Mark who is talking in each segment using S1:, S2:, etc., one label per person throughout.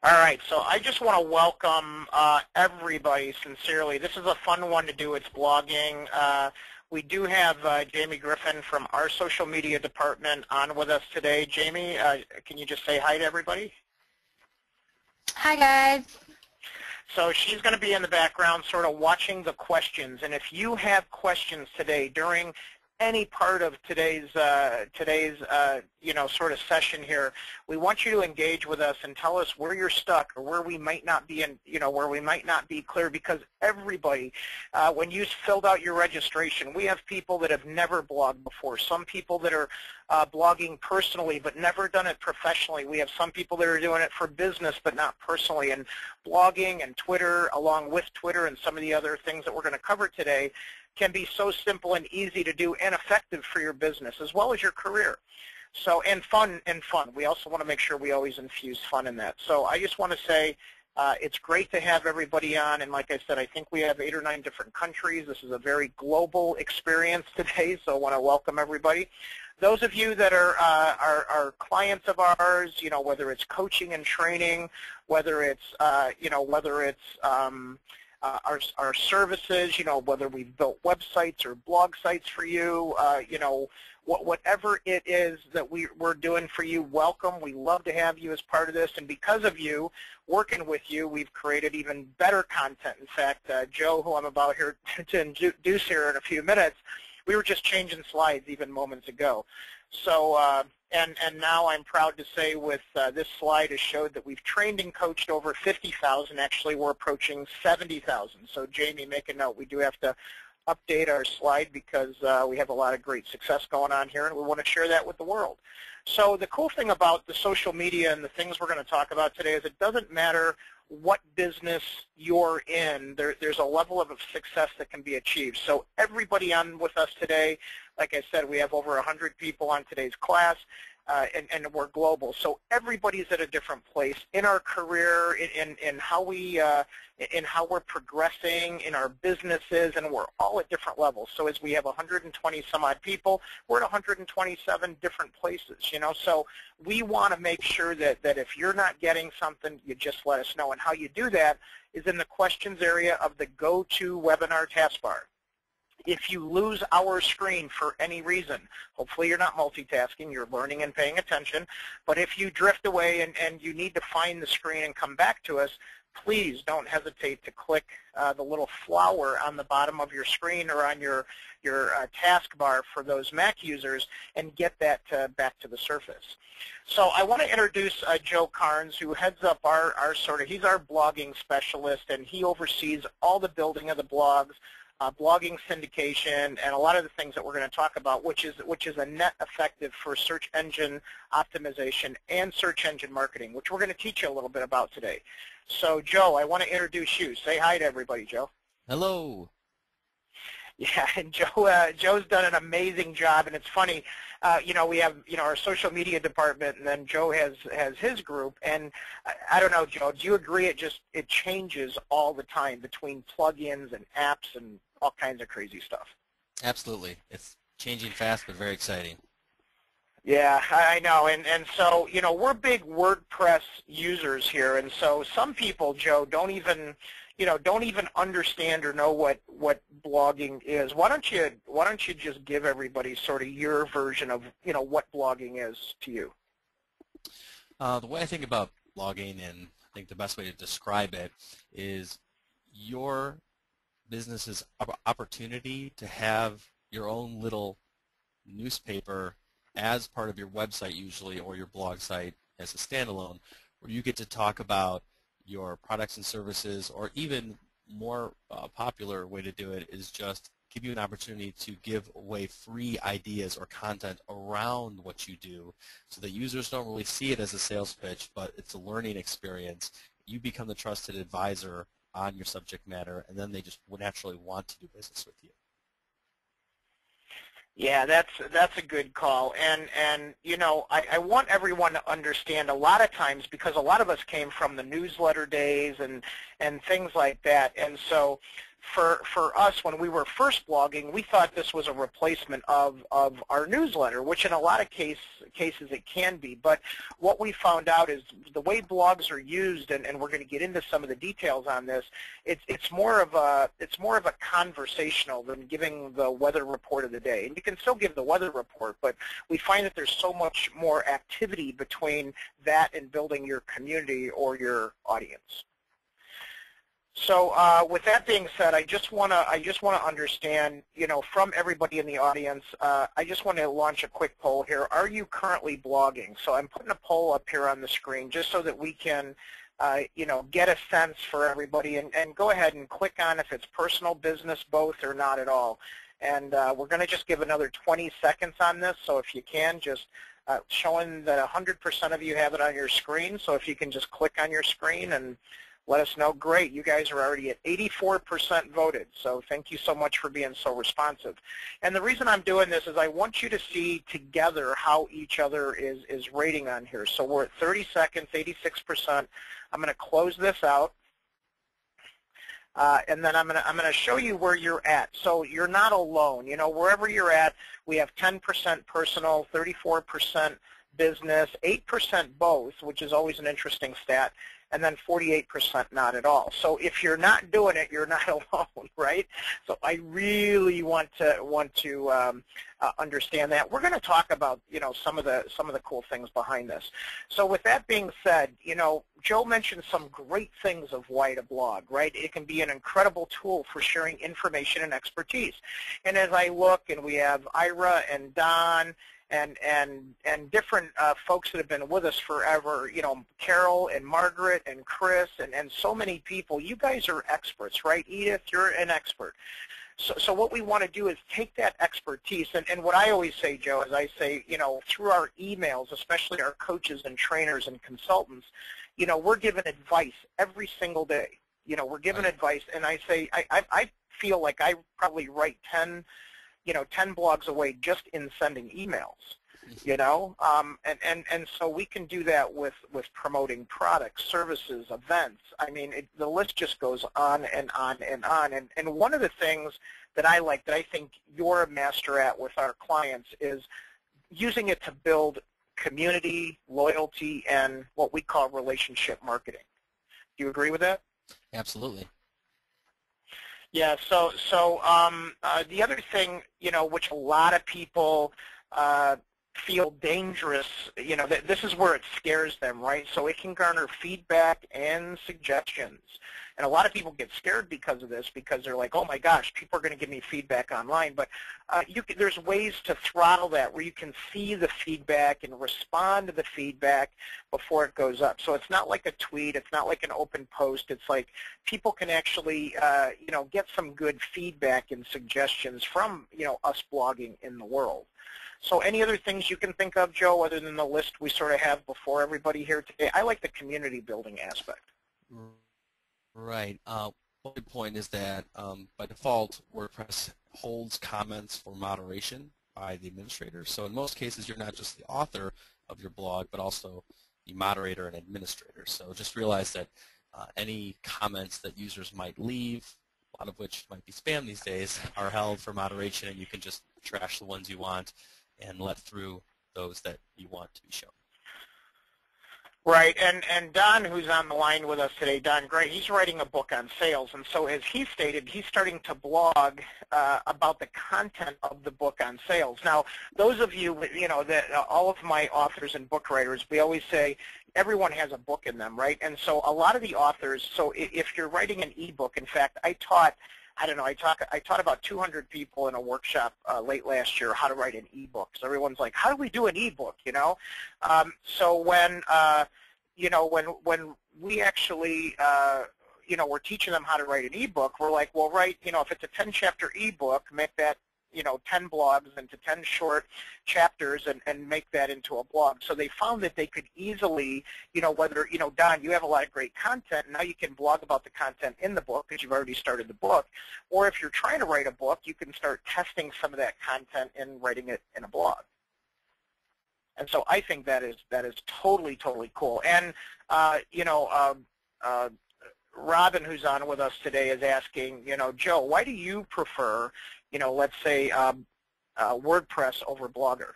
S1: All right, so I just want to welcome everybody sincerely. This is a fun one to do. It's blogging. We do have Jamie Griffin from our social media department on with us today. Jamie, can you just say hi to everybody?
S2: Hi, guys.
S1: So she's going to be in the background sort of watching the questions. And if you have questions today during any part of today's sort of session here, we want you to engage with us and tell us where you're stuck or where we might not be where we might not be clear, because everybody, when you filled out your registration, we have people that have never blogged before, some people that are blogging personally but never done it professionally. We have some people that are doing it for business but not personally, and blogging and Twitter, along with Twitter and some of the other things that we're going to cover today, can be so simple and easy to do and effective for your business as well as your career. So, and fun. We also want to make sure we always infuse fun in that. So I just want to say it's great to have everybody on, and like I said, I think we have 8 or 9 different countries. This is a very global experience today, so I want to welcome everybody. Those of you that are clients of ours, whether it's coaching and training, whether it's our services, whether we've built websites or blog sites for you, whatever it is that we're doing for you, welcome. We love to have you as part of this, and because of you, working with you, we've created even better content. In fact, Joe, who I'm about here to introduce here in a few minutes, we were just changing slides even moments ago. So, and now I'm proud to say with this slide has showed that we've trained and coached over 50,000. Actually, we're approaching 70,000. So, Jamie, make a note. We do have to update our slide because we have a lot of great success going on here, and we want to share that with the world. So the cool thing about the social media and the things we're going to talk about today is it doesn't matter what business you're in, there's a level of success that can be achieved. So everybody on with us today, like I said, we have over 100 people on today's class, and we're global. So everybody's at a different place in our career, in how we're progressing in our businesses, and we're all at different levels. So as we have 120 some odd people, we're at 127 different places, So we want to make sure that if you're not getting something, you just let us know. And how you do that is in the questions area of the GoToWebinar taskbar. If you lose our screen for any reason, hopefully you're not multitasking, you're learning and paying attention, but if you drift away and you need to find the screen and come back to us, please don't hesitate to click the little flower on the bottom of your screen or on your taskbar for those Mac users and get that back to the surface. So I want to introduce Joe Carnes, who heads up he's our blogging specialist, and he oversees all the building of the blogs, blogging syndication, and a lot of the things that we're going to talk about, which is a net effective for search engine optimization and search engine marketing, which we're going to teach you a little bit about today. So, Joe, I want to introduce you. Say hi to everybody, Joe.
S3: Hello.
S1: Yeah, and Joe's done an amazing job, and it's funny, we have our social media department, and then Joe has his group, and I don't know, Joe, do you agree it changes all the time between plugins and apps and all kinds of crazy stuff?
S3: Absolutely. It's changing fast but very exciting.
S1: Yeah, I know, and so, we're big WordPress users here, and so some people, Joe, don't even understand or know what blogging is. Why don't you just give everybody sort of your version of, what blogging is to you?
S3: The way I think about blogging, and I think the best way to describe it, is your business's opportunity to have your own little newspaper as part of your website usually, or your blog site as a standalone, where you get to talk about your products and services, or even more popular way to do it is just give you an opportunity to give away free ideas or content around what you do, so that users don't really see it as a sales pitch, but it's a learning experience. You become the trusted advisor on your subject matter, and then they just naturally want to do business with you.
S1: Yeah, that's a good call, and I want everyone to understand, a lot of times, because a lot of us came from the newsletter days and things like that, and so for us, when we were first blogging, we thought this was a replacement of our newsletter, which in a lot of cases it can be. But what we found out is the way blogs are used, and we're going to get into some of the details on this. It's more of a conversational than giving the weather report of the day. And you can still give the weather report, but we find that there's so much more activity between that and building your community or your audience. So with that being said, I just want to understand, from everybody in the audience, I just want to launch a quick poll here. Are you currently blogging? So I'm putting a poll up here on the screen just so that we can, get a sense for everybody, and go ahead and click on if it's personal, business, both, or not at all. And we're going to just give another 20 seconds on this. So if you can, just showing that 100% of you have it on your screen. So if you can just click on your screen and let us know. Great, you guys are already at 84% voted, so thank you so much for being so responsive. And the reason I'm doing this is I want you to see together how each other is rating on here. So we're at 30 seconds, 86%. I'm going to close this out, and then I'm going to show you where you're at. So you're not alone. Wherever you're at, we have 10% personal, 34% business, 8% both, which is always an interesting stat, and then 48% not at all. So if you're not doing it, you're not alone, right? So I really want to understand that. We're going to talk about some of the cool things behind this. So with that being said, Joe mentioned some great things of why to blog, right? It can be an incredible tool for sharing information and expertise. And as I look, and we have Ira and Don and different folks that have been with us forever, Carol and Margaret and Chris and so many people. You guys are experts, right? Edith, you're an expert. So what we want to do is take that expertise, and what I always say, Joe, is I say, through our emails, especially our coaches and trainers and consultants, we're given advice every single day. We're given advice, and I say, I feel like I probably write 10 blogs away just in sending emails, and so we can do that with promoting products, services, events. I mean, the list just goes on and on and on. And one of the things that I like, that I think you're a master at with our clients, is using it to build community, loyalty, and what we call relationship marketing. Do you agree with that?
S3: Absolutely.
S1: Yeah, so the other thing, which a lot of people feel dangerous, this is where it scares them, right? So it can garner feedback and suggestions. And a lot of people get scared because of this, because they're like, oh my gosh, people are going to give me feedback online. But there's ways to throttle that, where you can see the feedback and respond to the feedback before it goes up. So it's not like a tweet, it's not like an open post. It's like people can actually, get some good feedback and suggestions from, us blogging in the world. So any other things you can think of, Joe, other than the list we sort of have before everybody here today? I like the community building aspect.
S3: Right. One good point is that by default, WordPress holds comments for moderation by the administrator. So in most cases, you're not just the author of your blog, but also the moderator and administrator. So just realize that any comments that users might leave, a lot of which might be spam these days, are held for moderation, and you can just trash the ones you want and let through those that you want to be shown.
S1: Right, and Don, who's on the line with us today, Don Gray, he's writing a book on sales, and so as he stated, he's starting to blog about the content of the book on sales. Now, those of you, that all of my authors and book writers, we always say everyone has a book in them, right? And so a lot of the authors, so if you're writing an ebook, in fact, I taught about 200 people in a workshop late last year how to write an ebook. So everyone's like, how do we do an ebook, So when we actually, we're teaching them how to write an ebook, we're like, well, if it's a 10-chapter ebook, make that, 10 blogs into 10 short chapters and make that into a blog. So they found that they could easily, whether, Don, you have a lot of great content, now you can blog about the content in the book because you've already started the book. Or if you're trying to write a book, you can start testing some of that content and writing it in a blog. And so I think that is totally, totally cool. And, Robin, who's on with us today, is asking, Joe, why do you prefer, let's say WordPress over Blogger?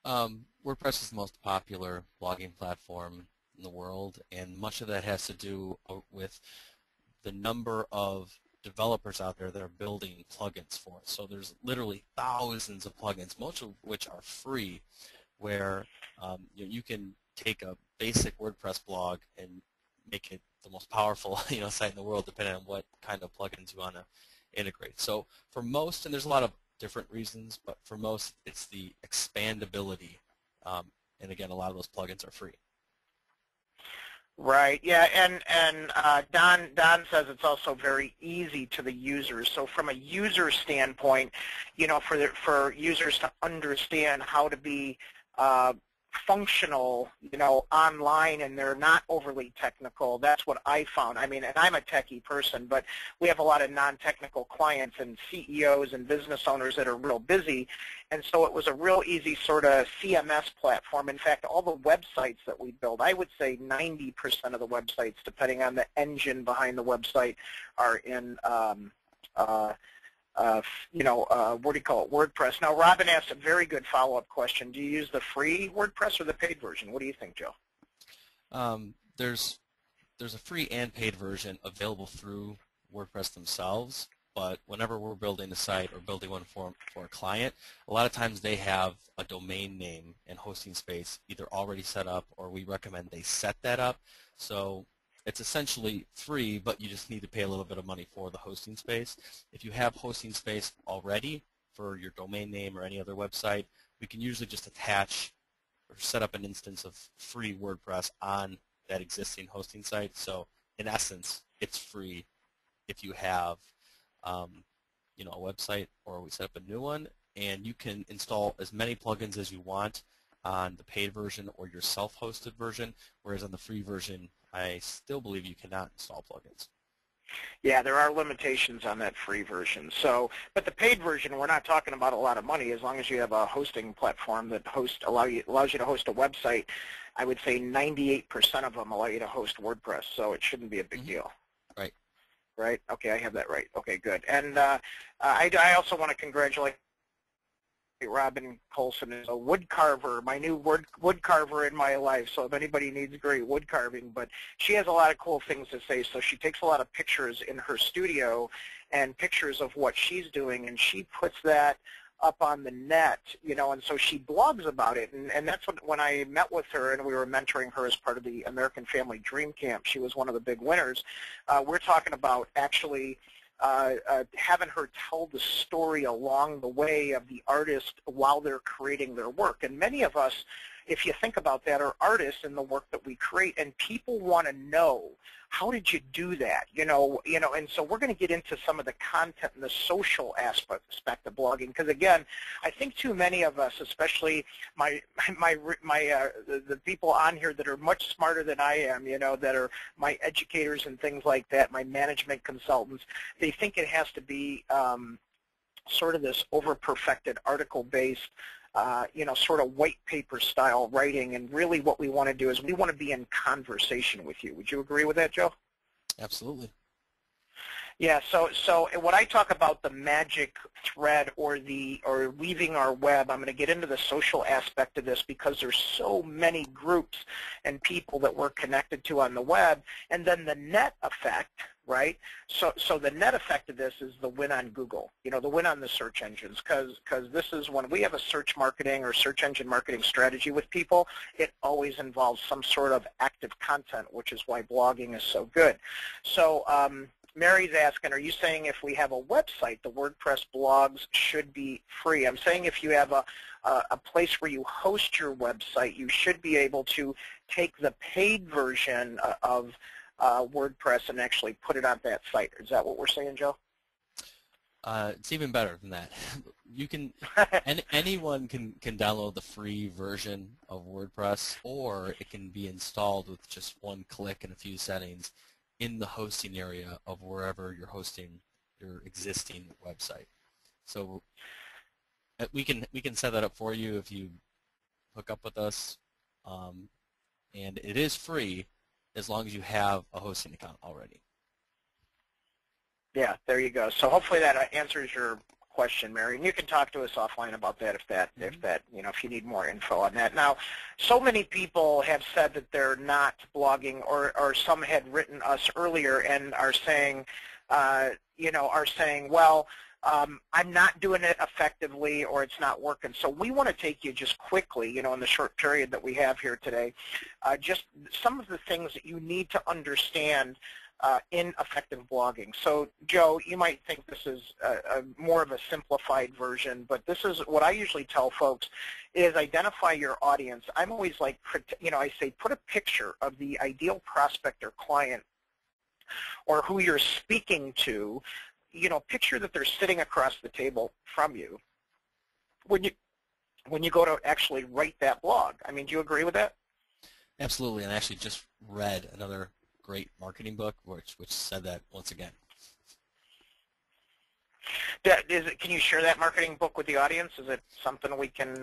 S3: WordPress is the most popular blogging platform in the world, and much of that has to do with the number of developers out there that are building plugins for it. So there's literally thousands of plugins, most of which are free, where you can take a basic WordPress blog and make it the most powerful site in the world, depending on what kind of plugins you want to integrate. So for most, and there's a lot of different reasons, but for most, it's the expandability. And again, a lot of those plugins are free.
S1: Right. Yeah. And Don says it's also very easy to the users. So from a user standpoint, for users to understand how to be functional, online, and they're not overly technical. That's what I found. I mean, and I'm a techie person, but we have a lot of non-technical clients and CEOs and business owners that are real busy, and so it was a real easy sort of CMS platform. In fact, all the websites that we build, I would say 90% of the websites, depending on the engine behind the website, are in what do you call it, WordPress. Now, Robin asked a very good follow-up question. Do you use the free WordPress or the paid version? What do you think, Joe?
S3: There's a free and paid version available through WordPress themselves, but whenever we're building a site or building one for a client, a lot of times they have a domain name and hosting space either already set up, or we recommend they set that up. So it's essentially free, but you just need to pay a little bit of money for the hosting space. If you have hosting space already for your domain name or any other website, we can usually just attach or set up an instance of free WordPress on that existing hosting site. So in essence, it's free if you have a website, or we set up a new one, and you can install as many plugins as you want on the paid version or your self-hosted version, whereas on the free version, I still believe you cannot install plugins.
S1: Yeah, there are limitations on that free version. So, but the paid version, we're not talking about a lot of money. As long as you have a hosting platform that allows you to host a website, I would say 98% of them allow you to host WordPress. So it shouldn't be a big deal.
S3: Right.
S1: Right. Okay, I have that right. Okay, good. And I also want to congratulate Robin Colson is a wood carver, my new wood carver in my life, so if anybody needs great wood carving. But she has a lot of cool things to say, so she takes a lot of pictures in her studio and pictures of what she's doing, and she puts that up on the net, and so she blogs about it. And that's when I met with her and we were mentoring her as part of the American Family Dream Camp, she was one of the big winners. We're talking about actually having her tell the story along the way of the artist while they're creating their work. And many of us, if you think about that, are artists in the work that we create, and people want to know, how did you do that? And so we're going to get into some of the content and the social aspect of blogging, because again, I think too many of us, especially the people on here that are much smarter than I am, that are my educators and things like that, my management consultants, they think it has to be sort of this over-perfected article-based sort of white paper style writing, and really what we want to do is we want to be in conversation with you. Would you agree with that, Joe?
S3: Absolutely.
S1: Yeah, so when I talk about the magic thread or weaving our web, I'm going to get into the social aspect of this because there's so many groups and people that we're connected to on the web, and then the net effect, right? So the net effect of this is the win on Google, the win on the search engines, because this is when we have a search marketing or search engine marketing strategy with people, it always involves some sort of active content, which is why blogging is so good. So Mary's asking, are you saying if we have a website, the WordPress blogs should be free? I'm saying if you have a place where you host your website, you should be able to take the paid version of WordPress and actually put it on that site. Is that what we're saying, Joe?
S3: It's even better than that. You can, anyone can download the free version of WordPress, or it can be installed with just one click and a few settings in the hosting area of wherever you're hosting your existing website. So we can set that up for you if you hook up with us, and it is free, as long as you have a hosting account already.
S1: Yeah, there you go. So hopefully that answers your question, Mary. And you can talk to us offline about that if you need more info on that. Now, so many people have said that they're not blogging, or some had written us earlier and are saying, well, I'm not doing it effectively, or it's not working. So we want to take you just quickly, in the short period that we have here today, just some of the things that you need to understand in effective blogging. So, Joe, you might think this is more of a simplified version, but this is what I usually tell folks is identify your audience. I'm always like, I say put a picture of the ideal prospect or client or who you're speaking to. Picture that they're sitting across the table from you when you go to actually write that blog. I mean, do you agree with that?
S3: Absolutely, and I actually just read another great marketing book which said that once again.
S1: Can you share that marketing book with the audience? Is it something we can,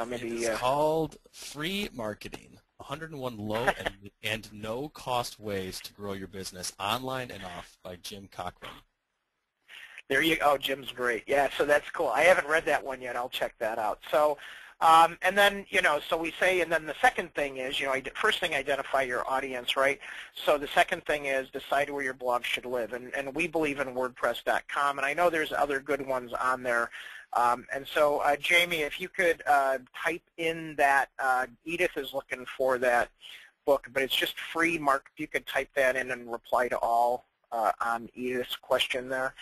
S1: maybe?
S3: It's called Free Marketing: 101 Low and No Cost Ways to Grow Your Business Online and Off by Jim Cochran.
S1: There you go. Jim's great. Yeah, so that's cool. I haven't read that one yet. I'll check that out. So, and then, so we say, and then the second thing is, first thing, identify your audience, right? So the second thing is decide where your blog should live. And we believe in WordPress.com, and I know there's other good ones on there. And so, Jamie, if you could type in that, Edith is looking for that book, but it's just free. Mark, if you could type that in and reply to all on Edith's question there.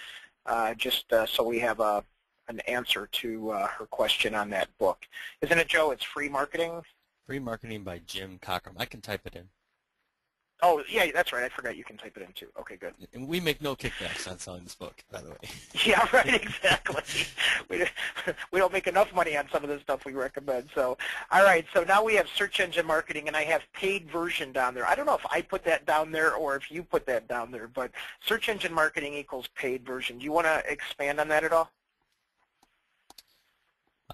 S1: So we have an answer to her question on that book. Isn't it, Joe? It's Free Marketing?
S3: Free Marketing by Jim Cochran. I can type it in.
S1: Oh, yeah, that's right. I forgot you can type it in, too. Okay, good.
S3: And we make no kickbacks on selling this book, by the way.
S1: Yeah, right, exactly. We don't make enough money on some of the stuff we recommend. So, all right, so now we have search engine marketing, and I have paid version down there. I don't know if I put that down there or if you put that down there, but search engine marketing equals paid version. Do you want to expand on that at all?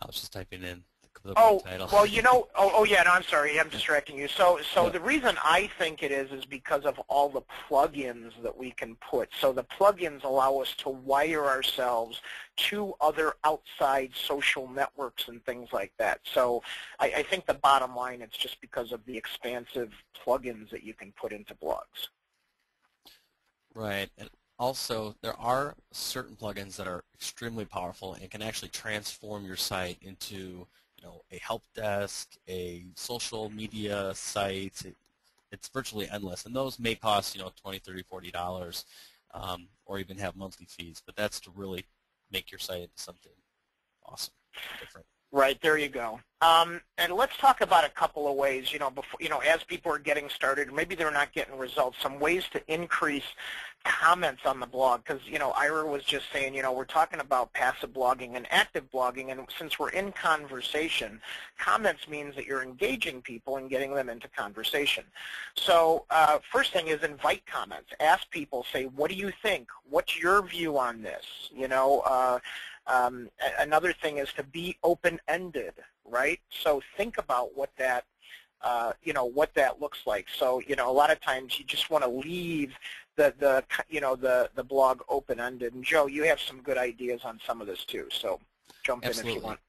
S3: I was just typing in the title.
S1: Well, yeah, no, I'm sorry. I'm distracting you. So the reason I think it is because of all the plugins that we can put. So the plugins allow us to wire ourselves to other outside social networks and things like that. So I think the bottom line, it's just because of the expansive plugins that you can put into blogs.
S3: Right. And also, there are certain plugins that are extremely powerful and can actually transform your site into a help desk, a social media site. It's virtually endless, and those may cost $20, $30, $40, or even have monthly fees. But that's to really make your site into something awesome, different.
S1: Right, there you go. And let's talk about a couple of ways, before, as people are getting started, maybe they're not getting results, some ways to increase comments on the blog, because, Ira was just saying, we're talking about passive blogging and active blogging, and since we're in conversation, comments means that you're engaging people and getting them into conversation. So first thing is invite comments. Ask people, say, what do you think? What's your view on this? Another thing is to be open-ended, right? So think about what that, what that looks like. So, a lot of times you just want to leave the blog open-ended. And Joe, you have some good ideas on some of this too. So jump
S3: Absolutely.
S1: in if you want.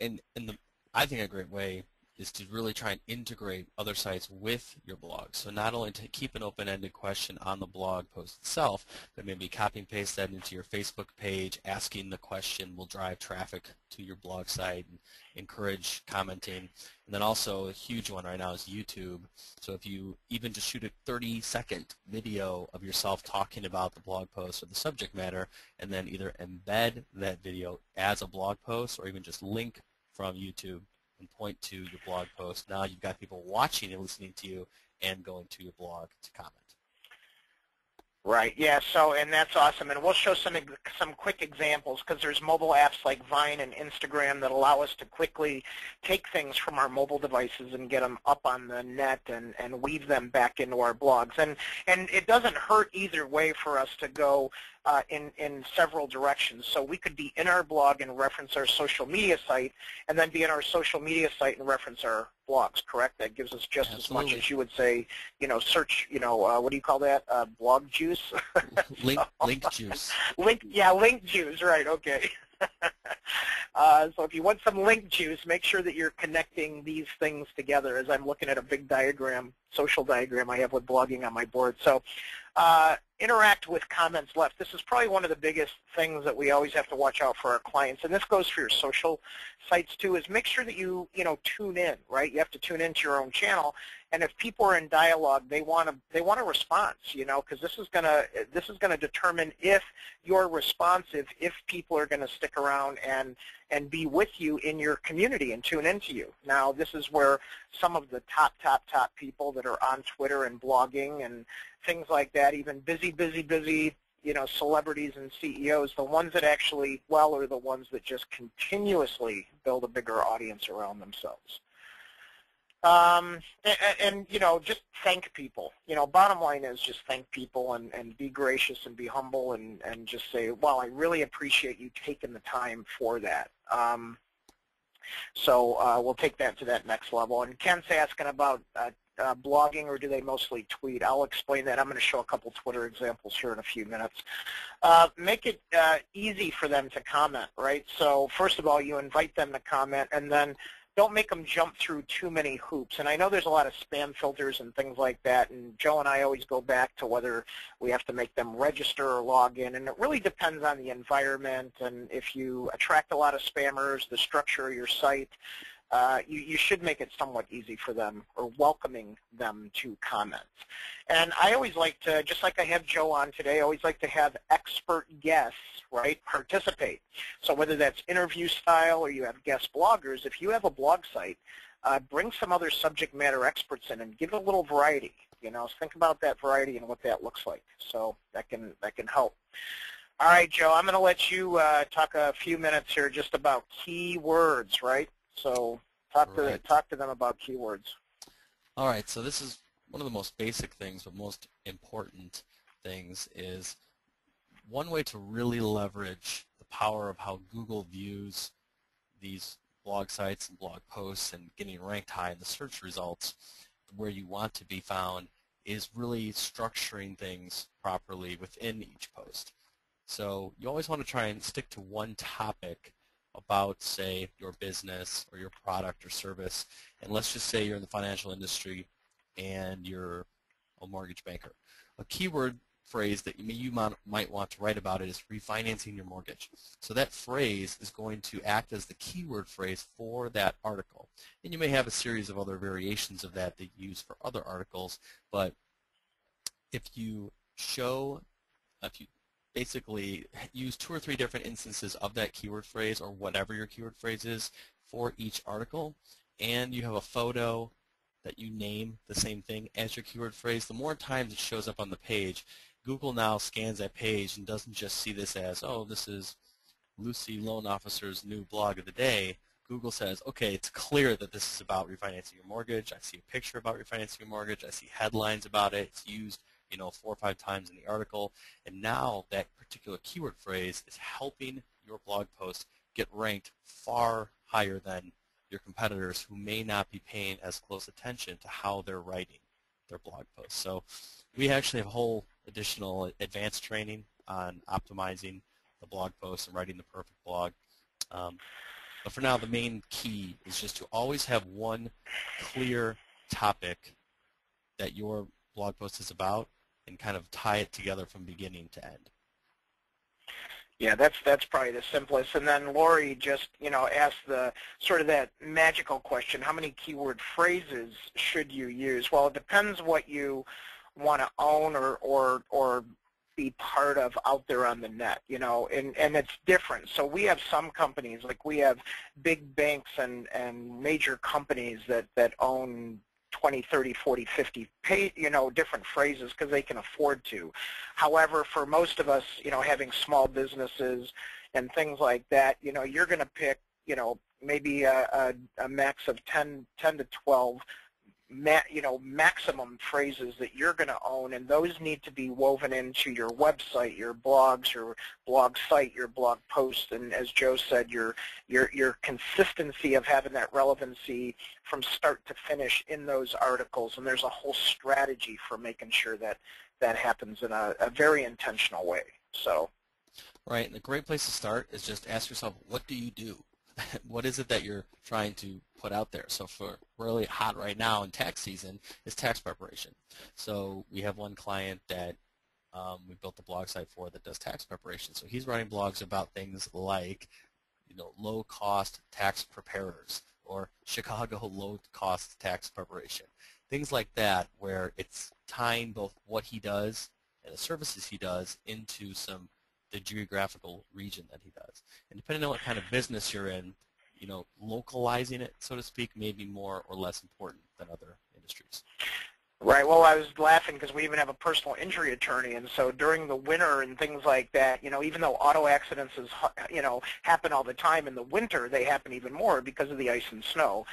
S3: And I think a great way is to really try and integrate other sites with your blog. So not only to keep an open-ended question on the blog post itself, but maybe copy and paste that into your Facebook page. Asking the question will drive traffic to your blog site and encourage commenting. And then also a huge one right now is YouTube. So if you even just shoot a 30-second video of yourself talking about the blog post or the subject matter, and then either embed that video as a blog post or even just link from YouTube and point to your blog post. Now you've got people watching and listening to you and going to your blog to comment.
S1: Right, yeah, so, and that's awesome. And we'll show some quick examples because there's mobile apps like Vine and Instagram that allow us to quickly take things from our mobile devices and get them up on the net and weave them back into our blogs. And it doesn't hurt either way for us to go in several directions. So we could be in our blog and reference our social media site, and then be in our social media site and reference our blogs, correct? That gives us just
S3: Absolutely.
S1: as much as you would say, search, what do you call that? Blog juice?
S3: Link juice.
S1: Link juice, right, okay. So if you want some link juice, make sure that you're connecting these things together, as I'm looking at a big diagram, social diagram I have with blogging on my board. So interact with comments left. This is probably one of the biggest things that we always have to watch out for our clients, and this goes for your social sites too, is make sure that you tune in, right? You have to tune into your own channel, and if people are in dialogue, they want a response, because this is gonna determine if you're responsive, if people are gonna stick around and be with you in your community and tune into you. Now, this is where some of the top people that are on Twitter and blogging and things like that, even busy, celebrities and CEOs, the ones that actually are the ones that just continuously build a bigger audience around themselves. And just thank people. Bottom line is just thank people and be gracious and be humble and just say, well, I really appreciate you taking the time for that. So we'll take that to that next level. And Ken's asking about blogging, or do they mostly tweet? I'll explain that. I'm going to show a couple Twitter examples here in a few minutes. Make it easy for them to comment, right? So first of all, you invite them to comment, and then don't make them jump through too many hoops. And I know there's a lot of spam filters and things like that, and Joe and I always go back to whether we have to make them register or log in, and it really depends on the environment, and if you attract a lot of spammers, the structure of your site. You should make it somewhat easy for them, or welcoming them to comment. And I always like to, just like I have Joe on today, I always like to have expert guests, right, participate. So whether that's interview style or you have guest bloggers, if you have a blog site, bring some other subject matter experts in and give it a little variety. Think about that variety and what that looks like. So that can help. All right, Joe, I'm going to let you talk a few minutes here just about keywords, right? So talk to them about keywords.
S3: All right, so this is one of the most basic things, but most important things is one way to really leverage the power of how Google views these blog sites and blog posts and getting ranked high in the search results where you want to be found is really structuring things properly within each post. So you always want to try and stick to one topic about, say, your business or your product or service, and let's just say you're in the financial industry and you're a mortgage banker. A keyword phrase that you might want to write about it is refinancing your mortgage. So that phrase is going to act as the keyword phrase for that article. And you may have a series of other variations of that you use for other articles, but if you basically use 2 or 3 different instances of that keyword phrase or whatever your keyword phrase is for each article, and you have a photo that you name the same thing as your keyword phrase, the more times it shows up on the page, Google now scans that page and doesn't just see this as, oh, this is Lucy Loan Officer's new blog of the day. Google says, okay, it's clear that this is about refinancing your mortgage. I see a picture about refinancing your mortgage. I see headlines about it. It's used 4 or 5 times in the article, and now that particular keyword phrase is helping your blog post get ranked far higher than your competitors who may not be paying as close attention to how they're writing their blog posts. So we actually have a whole additional advanced training on optimizing the blog post and writing the perfect blog. But for now, the main key is just to always have one clear topic that your blog post is about and kind of tie it together from beginning to end.
S1: Yeah, that's probably the simplest. And then Lori just asked the sort of that magical question: how many keyword phrases should you use? Well, it depends what you want to own or be part of out there on the net, and it's different. So we have some companies, like we have big banks and major companies that own 20, 30, 40, 50 different phrases because they can afford to. However, for most of us, having small businesses and things like that, you're going to pick, maybe a max of 10 to 12 maximum phrases that you're going to own, and those need to be woven into your website, your blogs, your blog site, your blog posts, and as Joe said, your consistency of having that relevancy from start to finish in those articles. And there's a whole strategy for making sure that that happens in a very intentional way. So.
S3: Right, and a great place to start is just ask yourself, what do you do? What is it that you're trying to put out there? So for really hot right now in tax season is tax preparation. So we have one client that we built a blog site for that does tax preparation. So he's writing blogs about things like, low-cost tax preparers or Chicago low-cost tax preparation. Things like that where it's tying both what he does and the services he does into the geographical region that he does. And depending on what kind of business you're in, localizing it, so to speak, may be more or less important than other industries.
S1: Right. Well, I was laughing because we even have a personal injury attorney, and so during the winter and things like that, even though auto accidents happen all the time in the winter, they happen even more because of the ice and snow.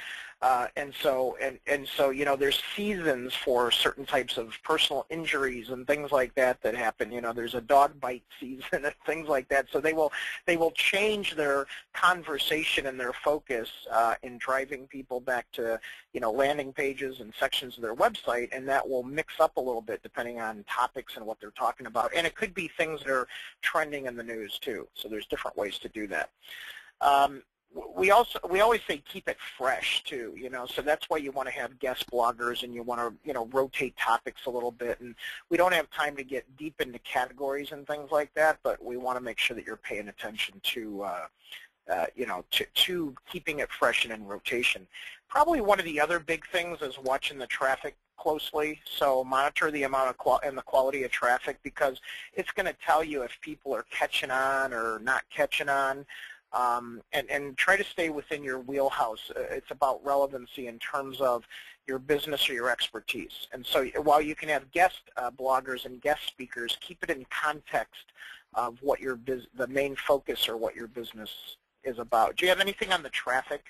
S1: And so there's seasons for certain types of personal injuries and things like that that happen. There's a dog bite season and things like that. So they will change their conversation and their focus in driving people back to landing pages and sections of their website, and that will mix up a little bit depending on topics and what they're talking about. And it could be things that are trending in the news too. So there's different ways to do that. We always say keep it fresh too, so that's why you want to have guest bloggers and you want to rotate topics a little bit. And we don't have time to get deep into categories and things like that, but we want to make sure that you're paying attention to to keeping it fresh and in rotation. Probably one of the other big things is watching the traffic closely. So monitor the amount of and the quality of traffic, because it's going to tell you if people are catching on or not catching on. And try to stay within your wheelhouse. It's about relevancy in terms of your business or your expertise. And so while you can have guest bloggers and guest speakers, keep it in context of what the main focus or what your business is about. Do you have anything on the traffic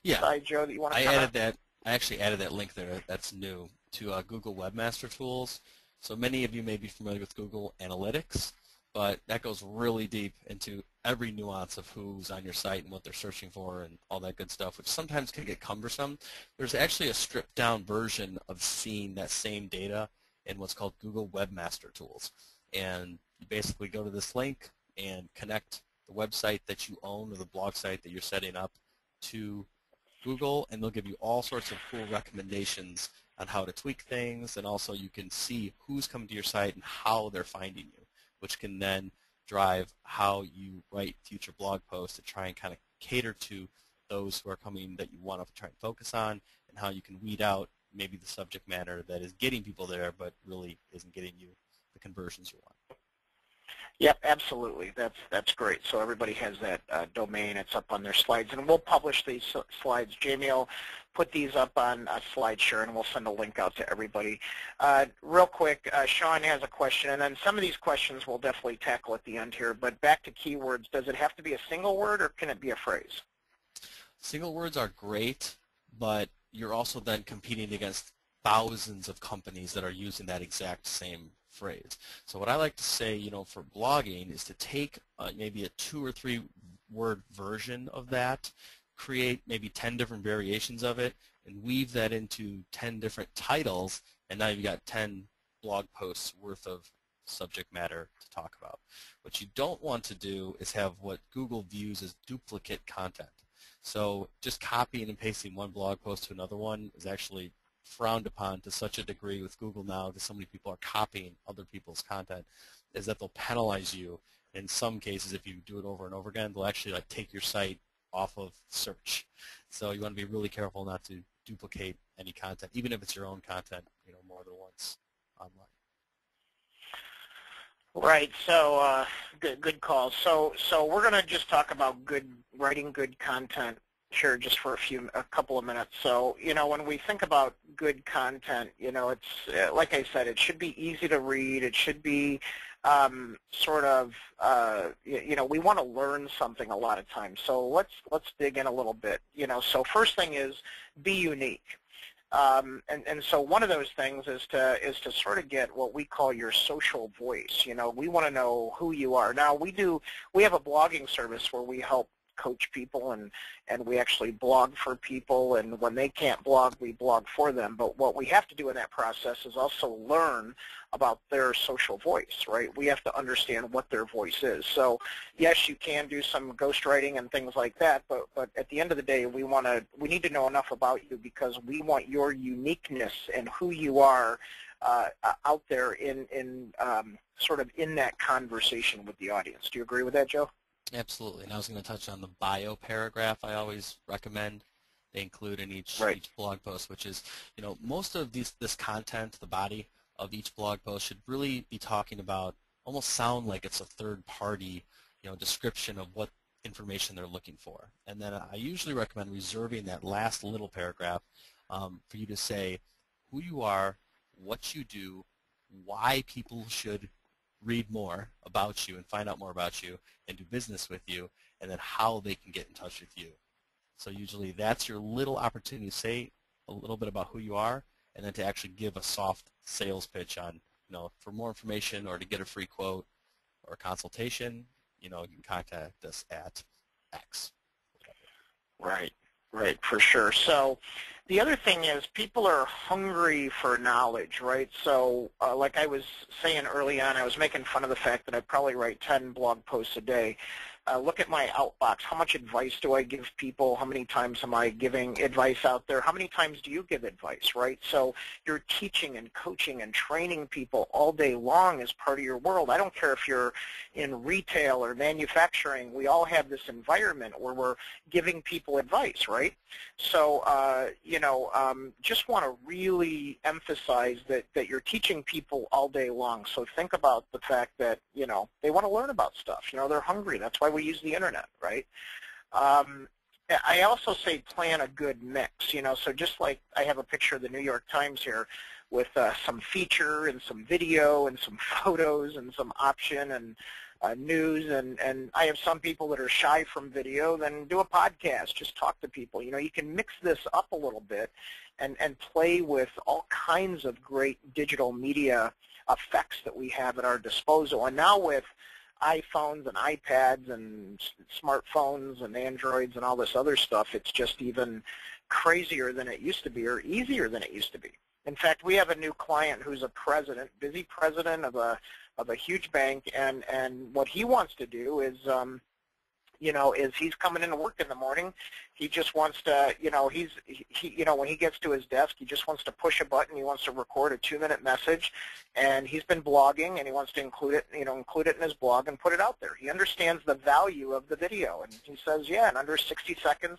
S1: side, Joe, that you want to comment?
S3: I actually added that link there. That's new to Google Webmaster Tools. So many of you may be familiar with Google Analytics, but that goes really deep into every nuance of who's on your site and what they're searching for and all that good stuff, which sometimes can get cumbersome. There's actually a stripped-down version of seeing that same data in what's called Google Webmaster Tools. And you basically go to this link and connect the website that you own or the blog site that you're setting up to Google, and they'll give you all sorts of cool recommendations on how to tweak things, and also you can see who's coming to your site and how they're finding you, which can then drive how you write future blog posts to try and kind of cater to those who are coming that you want to try and focus on, and how you can weed out maybe the subject matter that is getting people there but really isn't getting you the conversions you want.
S1: Yep, absolutely. That's great. So everybody has that domain. It's up on their slides, and we'll publish these slides. Jamie will put these up on SlideShare, and we'll send a link out to everybody. Real quick, Sean has a question, and then some of these questions we'll definitely tackle at the end here. But back to keywords, does it have to be a single word, or can it be a phrase?
S3: Single words are great, but you're also then competing against thousands of companies that are using that exact same phrase. So what I like to say, for blogging is to take maybe a 2 or 3 word version of that, create maybe 10 different variations of it, and weave that into 10 different titles, and now you've got 10 blog posts worth of subject matter to talk about. What you don't want to do is have what Google views as duplicate content. So just copying and pasting one blog post to another one is actually frowned upon to such a degree with Google now, because so many people are copying other people's content, is that they'll penalize you. In some cases, if you do it over and over again, they'll actually take your site off of search. So you want to be really careful not to duplicate any content, even if it's your own content, more than once online.
S1: Right. So good call. So we're going to just talk about writing good content here just for a couple of minutes. So, when we think about good content, it's, like I said, it should be easy to read. It should be we want to learn something a lot of times. So let's dig in a little bit. So first thing is be unique. And so one of those things is to sort of get what we call your social voice. You know, we want to know who you are. Now we have a blogging service where we help coach people, and we actually blog for people, and when they can't blog, we blog for them. But what we have to do in that process is also learn about their social voice, right? We have to understand what their voice is. So yes, you can do some ghostwriting and things like that, but at the end of the day, we need to know enough about you, because we want your uniqueness and who you are out there in sort of in that conversation with the audience. Do you agree with that, Joe?
S3: Absolutely. And I was going to touch on the bio paragraph I always recommend they include in each blog post, which is, you know, most of this content, the body of each blog post should really be talking about, almost sound like it's a third party, you know, description of what information they're looking for. And then I usually recommend reserving that last little paragraph for you to say who you are, what you do, why people should read more about you and find out more about you and do business with you, and then how they can get in touch with you. So usually that's your little opportunity to say a little bit about who you are, and then to actually give a soft sales pitch on, you know, for more information or to get a free quote or a consultation, you know, you can contact us at X.
S1: Right, right, for sure. So the other thing is people are hungry for knowledge, right? So like I was saying early on, I was making fun of the fact that I probably write 10 blog posts a day. Look at my outbox. How much advice do I give people? How many times am I giving advice out there? How many times do you give advice, right? So you're teaching and coaching and training people all day long as part of your world. I don't care if you're in retail or manufacturing. We all have this environment where we're giving people advice, right? So, you know, just want to really emphasize that you're teaching people all day long. So think about the fact that, you know, they want to learn about stuff. You know, they're hungry. That's why we use the internet, right? I also say plan a good mix, you know, so just like I have a picture of the New York Times here with some feature and some video and some photos and some option and news, and I have some people that are shy from video, then do a podcast, just talk to people. You know, you can mix this up a little bit and play with all kinds of great digital media effects that we have at our disposal. And now with iPhones and iPads and smartphones and Androids and all this other stuff, it's just even crazier than it used to be, or easier than it used to be. In fact, we have a new client who's a president, busy president of a huge bank, and what he wants to do is, you know, is he's coming into work in the morning. He just wants to, you know, you know, when he gets to his desk, he just wants to push a button. He wants to record a 2-minute message, and he's been blogging, and he wants to include it, you know, include it in his blog and put it out there. He understands the value of the video, and he says, yeah, in under 60 seconds,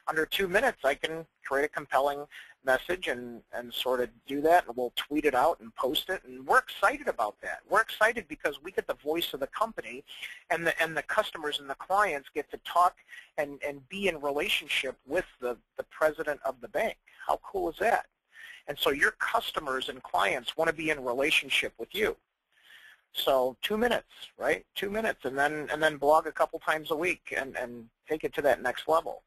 S1: under 2 minutes, I can create a compelling message and sort of do that, and we'll tweet it out and post it, and we're excited about that. We're excited because we get the voice of the company, and the customers and the clients get to talk and be in relationship with the president of the bank. How cool is that? And so your customers and clients want to be in relationship with you. So 2 minutes, right? 2 minutes, and then blog a couple times a week and take it to that next level.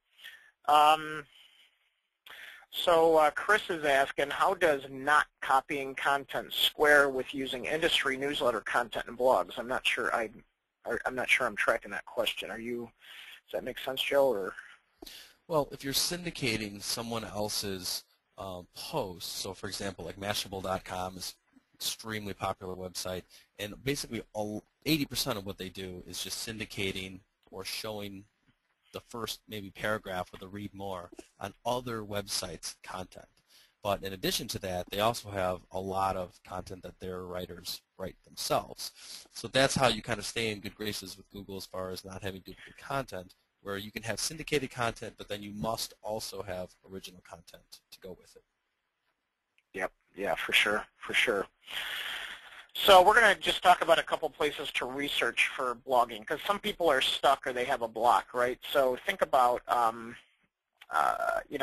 S1: So Chris is asking, how does not copying content square with using industry newsletter content and blogs? I'm not sure I'm tracking that question. Does that make sense, Joe? Or?
S3: Well, if you're syndicating someone else's posts, so for example, like Mashable.com is an extremely popular website, and basically 80% of what they do is just syndicating or showing the first maybe paragraph with a read more on other websites' content. But in addition to that, they also have a lot of content that their writers write themselves. So that's how you kind of stay in good graces with Google as far as not having duplicate content, where you can have syndicated content, but then you must also have original content to go with it.
S1: Yep, yeah, for sure, for sure. So we're going to just talk about a couple places to research for blogging, because some people are stuck or they have a block, right? So think about, you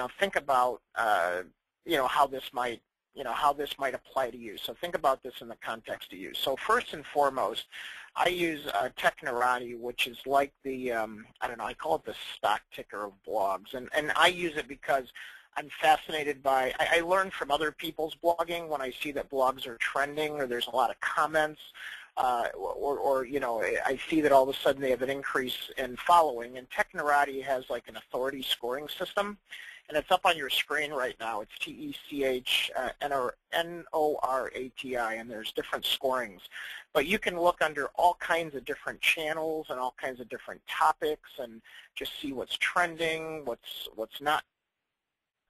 S1: know, how this might, how this might apply to you. So think about this in the context of you. So first and foremost, I use Technorati, which is like the, I don't know, I call it the stock ticker of blogs, and I use it because I'm fascinated by, I learn from other people's blogging when I see that blogs are trending or there's a lot of comments, or you know, I see that all of a sudden they have an increase in following. And Technorati has like an authority scoring system, and it's up on your screen right now. It's TECHNORATI, and there's different scorings. But you can look under all kinds of different channels and all kinds of different topics and just see what's trending, what's not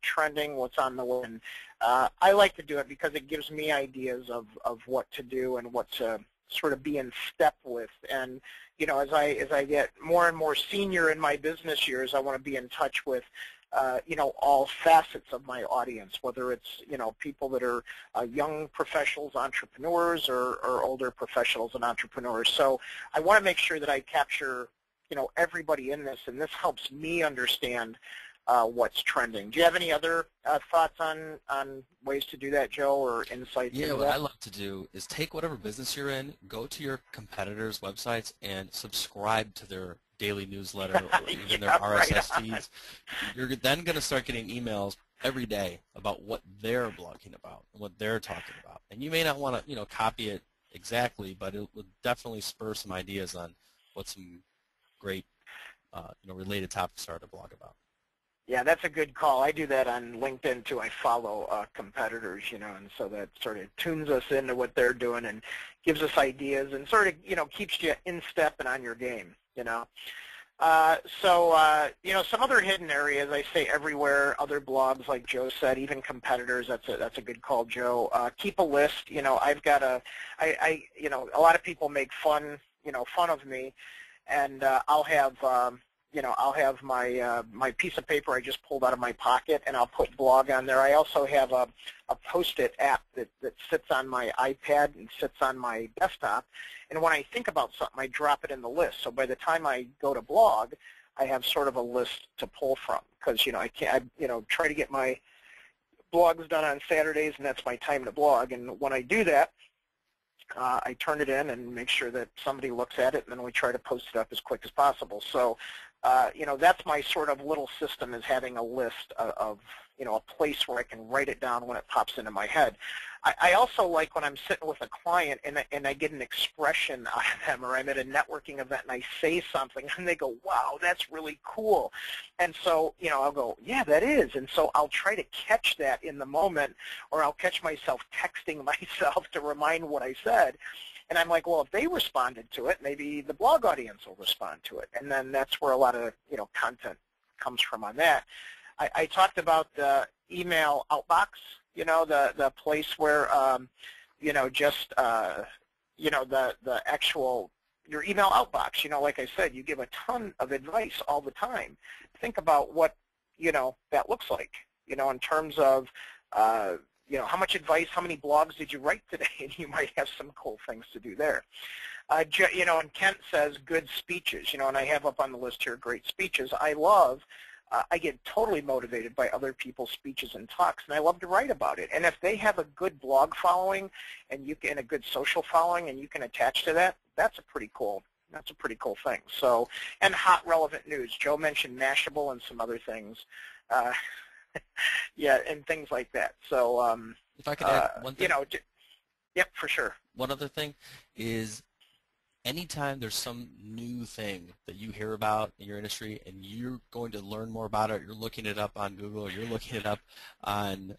S1: trending, what's on the way. And I like to do it because it gives me ideas of what to do and what to sort of be in step with. And you know, as I get more and more senior in my business years, I want to be in touch with you know, all facets of my audience, whether it's, you know, people that are young professionals, entrepreneurs, or older professionals and entrepreneurs. So I want to make sure that I capture, you know, everybody in this, and this helps me understand what's trending. Do you have any other thoughts on ways to do that, Joe, or insights?
S3: Yeah, what I love to do is take whatever business you're in, go to your competitors' websites, and subscribe to their daily newsletter or even their RSS feeds. You're then going to start getting emails every day about what they're blogging about and what they're talking about. And you may not want to, you know, copy it exactly, but it will definitely spur some ideas on what some great, you know, related topics are to blog about.
S1: Yeah, that's a good call. I do that on LinkedIn too. I follow competitors, you know, and so that sort of tunes us into what they're doing and gives us ideas and sort of, you know, keeps you in step and on your game, you know. You know, some other hidden areas, I say everywhere, other blogs like Joe said, even competitors, that's a good call, Joe. Keep a list. You know, I've got you know, a lot of people make fun of me, and I'll have, you know, I'll have my my piece of paper I just pulled out of my pocket, and I'll put blog on there. I also have a Post-it app that sits on my iPad and sits on my desktop, and when I think about something, I drop it in the list. So by the time I go to blog, I have sort of a list to pull from, because you know I try to get my blogs done on Saturdays, and that's my time to blog. And when I do that, I turn it in and make sure that somebody looks at it, and then we try to post it up as quick as possible. So, you know, that's my sort of little system, is having a list of, you know, a place where I can write it down when it pops into my head. I also like when I'm sitting with a client and I get an expression out of them, or I'm at a networking event and I say something and they go, wow, that's really cool. And so, you know, I'll go, yeah, that is. And so I'll try to catch that in the moment, or I'll catch myself texting myself to remind what I said. And I'm like, well, if they responded to it, maybe the blog audience will respond to it. And then that's where a lot of, you know, content comes from on that. I talked about the email outbox, you know, the place where, you know, just, you know, the actual, your email outbox, you know, like I said, you give a ton of advice all the time. Think about what, you know, that looks like, you know, in terms of, you know, how much advice, how many blogs did you write today? And you might have some cool things to do there. You know, and Kent says good speeches, you know, and I have up on the list here great speeches. I get totally motivated by other people's speeches and talks, and I love to write about it. And if they have a good blog following and a good social following, and you can attach to that, that's a pretty cool thing. So, and hot relevant news. Joe mentioned Mashable and some other things. Yeah, and things like that. So,
S3: if I could add one thing.
S1: You know, yep, for sure.
S3: One other thing is, anytime there's some new thing that you hear about in your industry and you're going to learn more about it, you're looking it up on Google, or you're looking it up on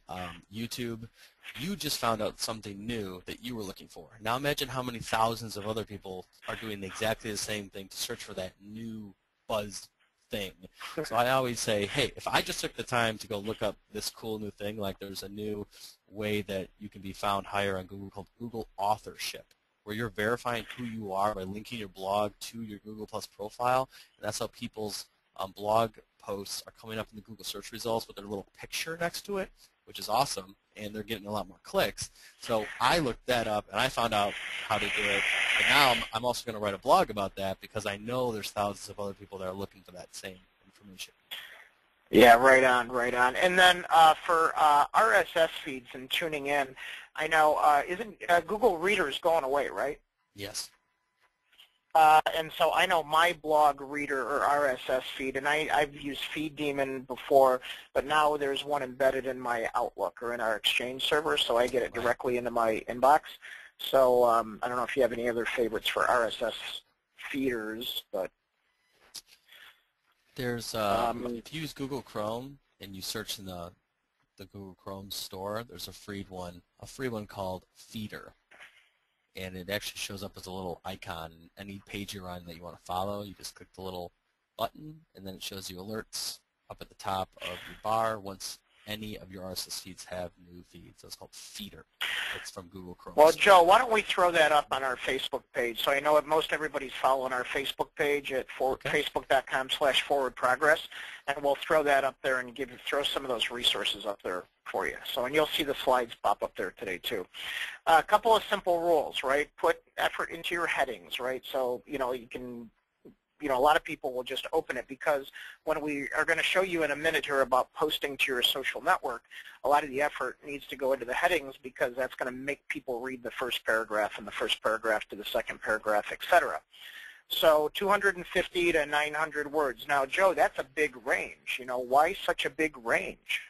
S3: YouTube, you just found out something new that you were looking for. Now imagine how many thousands of other people are doing exactly the same thing to search for that new buzz thing. So I always say, hey, if I just took the time to go look up this cool new thing, like there's a new way that you can be found higher on Google called Google Authorship, where you're verifying who you are by linking your blog to your Google Plus profile. And that's how people's blog posts are coming up in the Google search results with their little picture next to it, which is awesome, and they're getting a lot more clicks. So I looked that up, and I found out how to do it. And now I'm also going to write a blog about that, because I know there's thousands of other people that are looking for that same information.
S1: Yeah, right on, right on. And then for RSS feeds and tuning in, I know, isn't Google Readers going away, right?
S3: Yes.
S1: And so I know my blog reader or RSS feed, and I've used Feed Demon before, but now there's one embedded in my Outlook or in our Exchange server, so I get it
S3: Right.
S1: directly into my inbox. So I don't know if you have any other favorites for RSS feeders, but
S3: There's if you use Google Chrome and you search in the Google Chrome store, there's a free one called Feeder, and it actually shows up as a little icon. Any page you're on that you want to follow, you just click the little button, and then it shows you alerts up at the top of your bar once any of your RSS feeds have new feeds. So it's called Feeder. It's from Google Chrome.
S1: well, Joe, why don't we throw that up on our Facebook page? So I know most everybody's following our Facebook page at facebook.com/forwardprogress, and we'll throw that up there and throw some of those resources up there for you. So, and you'll see the slides pop up there today too. A couple of simple rules, right? Put effort into your headings, right? So, you can, a lot of people will just open it because when we are going to show you in a minute here about posting to your social network, a lot of the effort needs to go into the headings because that's going to make people read the first paragraph and the first paragraph to the second paragraph, etc. So 250 to 900 words. Now, Joe, that's a big range. Why such a big range?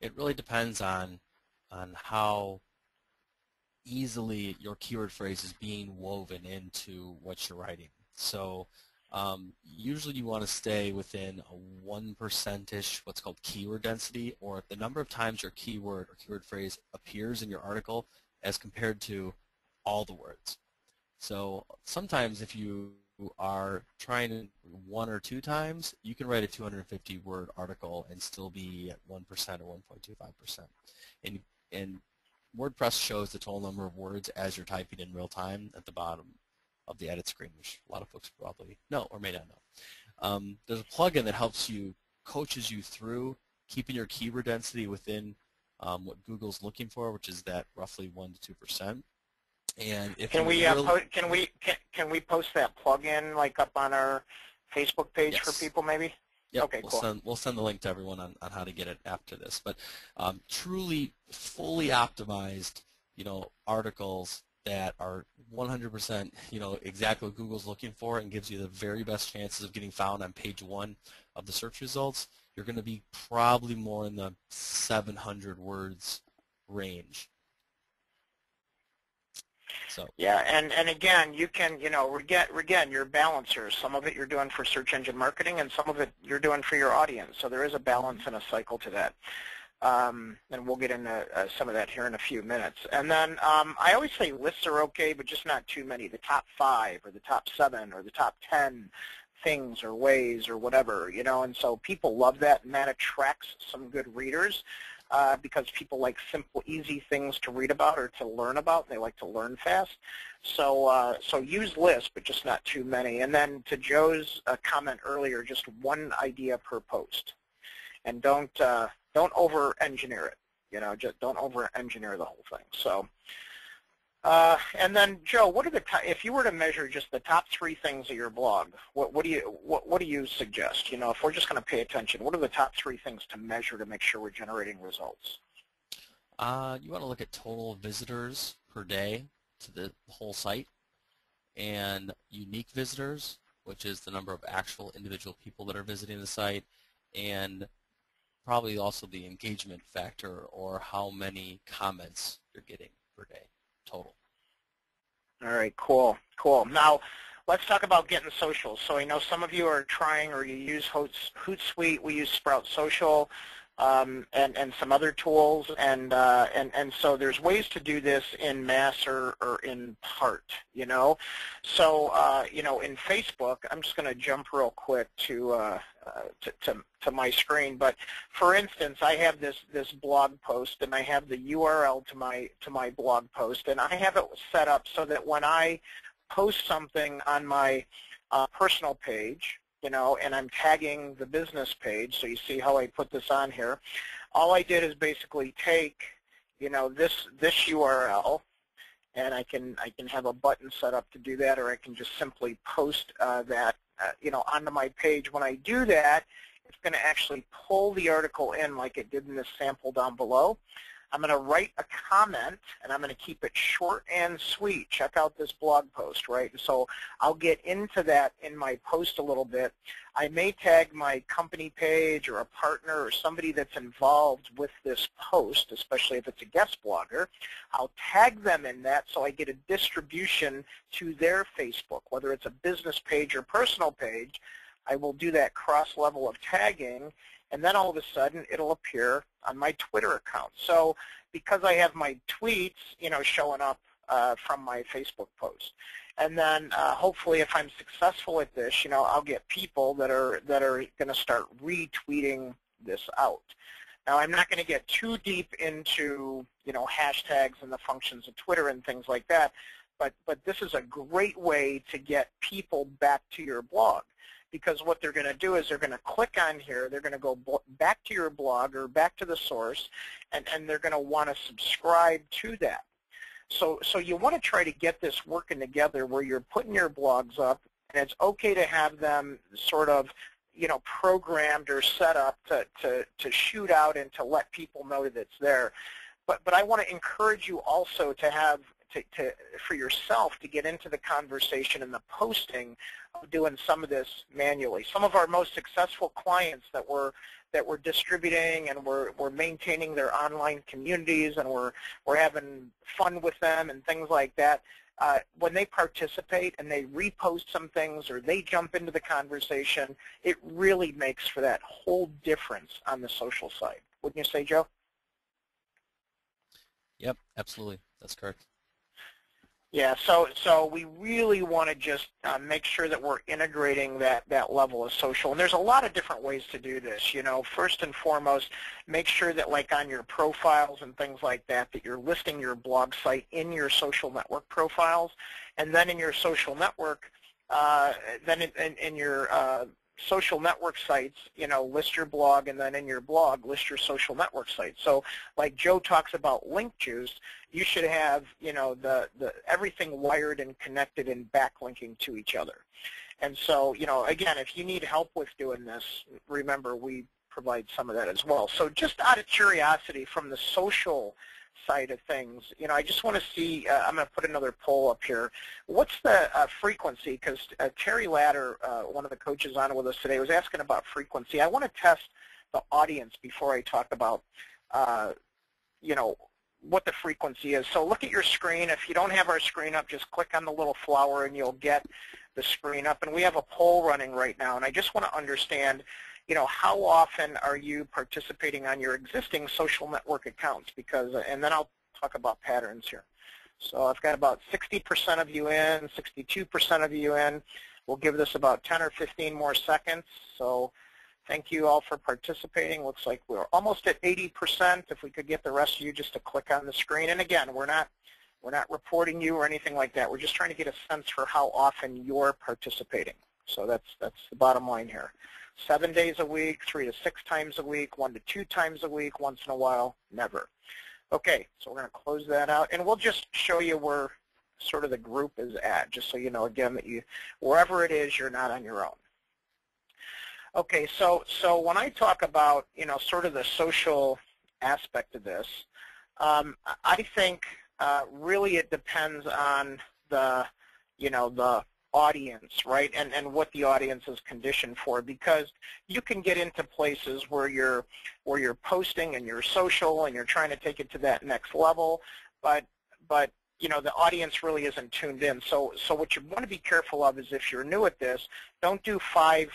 S3: It really depends on how easily your keyword phrase is being woven into what you're writing. So usually you want to stay within a 1%-ish, what's called keyword density, or the number of times your keyword or keyword phrase appears in your article as compared to all the words. So sometimes if you are trying one or two times, you can write a 250-word article and still be at 1% or 1.25%. And WordPress shows the total number of words as you're typing in real time at the bottom of the edit screen, which a lot of folks probably know or may not know. There's a plugin that helps you, coaches you through keeping your keyword density within what Google's looking for, which is that roughly 1 to 2%. And if
S1: can we post that plugin like up on our Facebook page
S3: Yes.
S1: for people maybe?
S3: Yep,
S1: Okay, cool.
S3: We'll send the link to everyone on how to get it after this. But truly fully optimized, articles that are 100%, exactly what Google's looking for and gives you the very best chances of getting found on page 1 of the search results, you're going to be probably more in the 700 words range. So.
S1: Yeah, and again, you can, again, your balancer. Some of it you're doing for search engine marketing, and some of it you're doing for your audience. So there is a balance and a cycle to that. And we'll get into some of that here in a few minutes. And then I always say lists are okay, but just not too many. The top 5 or the top 7 or the top 10 things or ways or whatever, and so people love that, and that attracts some good readers. Because people like simple, easy things to read about or to learn about. They like to learn fast. So use lists, but just not too many. And then to Joe's comment earlier, just one idea per post, and don't over-engineer it. Just don't over-engineer the whole thing. So. And then, Joe, what are if you were to measure just the top 3 things of your blog, what do you suggest? If we're just going to pay attention, what are the top 3 things to measure to make sure we're generating results?
S3: You want to look at total visitors per day to the whole site, and unique visitors, which is the number of actual individual people that are visiting the site, and probably also the engagement factor, or how many comments you're getting per day total.
S1: All right, cool. Now, let's talk about getting social. So I know some of you are trying, or you use Hootsuite. We use Sprout Social, and some other tools, and so there's ways to do this in mass or in part. So in Facebook, I'm just going to jump real quick to my screen. But for instance, I have this blog post, and I have the URL to my blog post, and I have it set up so that when I post something on my personal page, and I'm tagging the business page, so you see how I put this on here. All I did is basically take, this URL, and I can have a button set up to do that, or I can just simply post that, onto my page. When I do that, it's going to actually pull the article in like it did in this sample down below. I'm going to write a comment, and I'm going to keep it short and sweet. Check out this blog post, right? So I'll get into that in my post a little bit. I may tag my company page or a partner or somebody that's involved with this post, especially if it's a guest blogger. I'll tag them in that so I get a distribution to their Facebook, whether it's a business page or personal page. I will do that cross-level of tagging, and then all of a sudden it'll appear on my Twitter account. So because I have my tweets, showing up from my Facebook post. And then hopefully if I'm successful at this, I'll get people that are going to start retweeting this out. Now I'm not going to get too deep into, hashtags and the functions of Twitter and things like that, but this is a great way to get people back to your blog. Because what they're going to do is they're going to click on here, they're going to go back to your blog or back to the source, and they're going to want to subscribe to that. So you want to try to get this working together where you're putting your blogs up, and it's okay to have them sort of, programmed or set up to shoot out and to let people know that it's there. But I want to encourage you also to have for yourself to get into the conversation and the posting of doing some of this manually. Some of our most successful clients that we're distributing and we're maintaining their online communities and we're having fun with them and things like that, when they participate and they repost some things or they jump into the conversation, it really makes for that whole difference on the social side. Wouldn't you say, Joe?
S3: Yep, absolutely. That's correct.
S1: Yeah, so we really want to just make sure that we're integrating that level of social. And there's a lot of different ways to do this. First and foremost, make sure that like on your profiles and things like that, that you're listing your blog site in your social network profiles. And then in your social network, then in your social network sites, list your blog, and then in your blog, list your social network sites. So like Joe talks about link juice, you should have, the everything wired and connected and backlinking to each other. And so, again, if you need help with doing this, remember we provide some of that as well. So just out of curiosity from the social side of things, I just want to see, I'm going to put another poll up here. What's the frequency? Because Terry Latter, one of the coaches on with us today, was asking about frequency. I want to test the audience before I talk about, what the frequency is. So look at your screen. If you don't have our screen up, just click on the little flower and you'll get the screen up. And we have a poll running right now, and I just want to understand, how often are you participating on your existing social network accounts? Because, and then I'll talk about patterns here. So I've got about 60% of you in, 62% of you in. We'll give this about 10 or 15 more seconds. So thank you all for participating. Looks like we're almost at 80%. If we could get the rest of you just to click on the screen. And again, we're not reporting you or anything like that. We're just trying to get a sense for how often you're participating. So that's the bottom line here. 7 days a week, 3 to 6 times a week, 1 to 2 times a week, once in a while, never. Okay, so we're going to close that out, and we'll just show you where sort of the group is at, just so you know, again, that wherever it is, you're not on your own. Okay, so when I talk about, sort of the social aspect of this, I think really it depends on the, the audience, right, and what the audience is conditioned for, because you can get into places where you're posting and you're social and you're trying to take it to that next level, but the audience really isn't tuned in. So what you want to be careful of is, if you're new at this, don't do five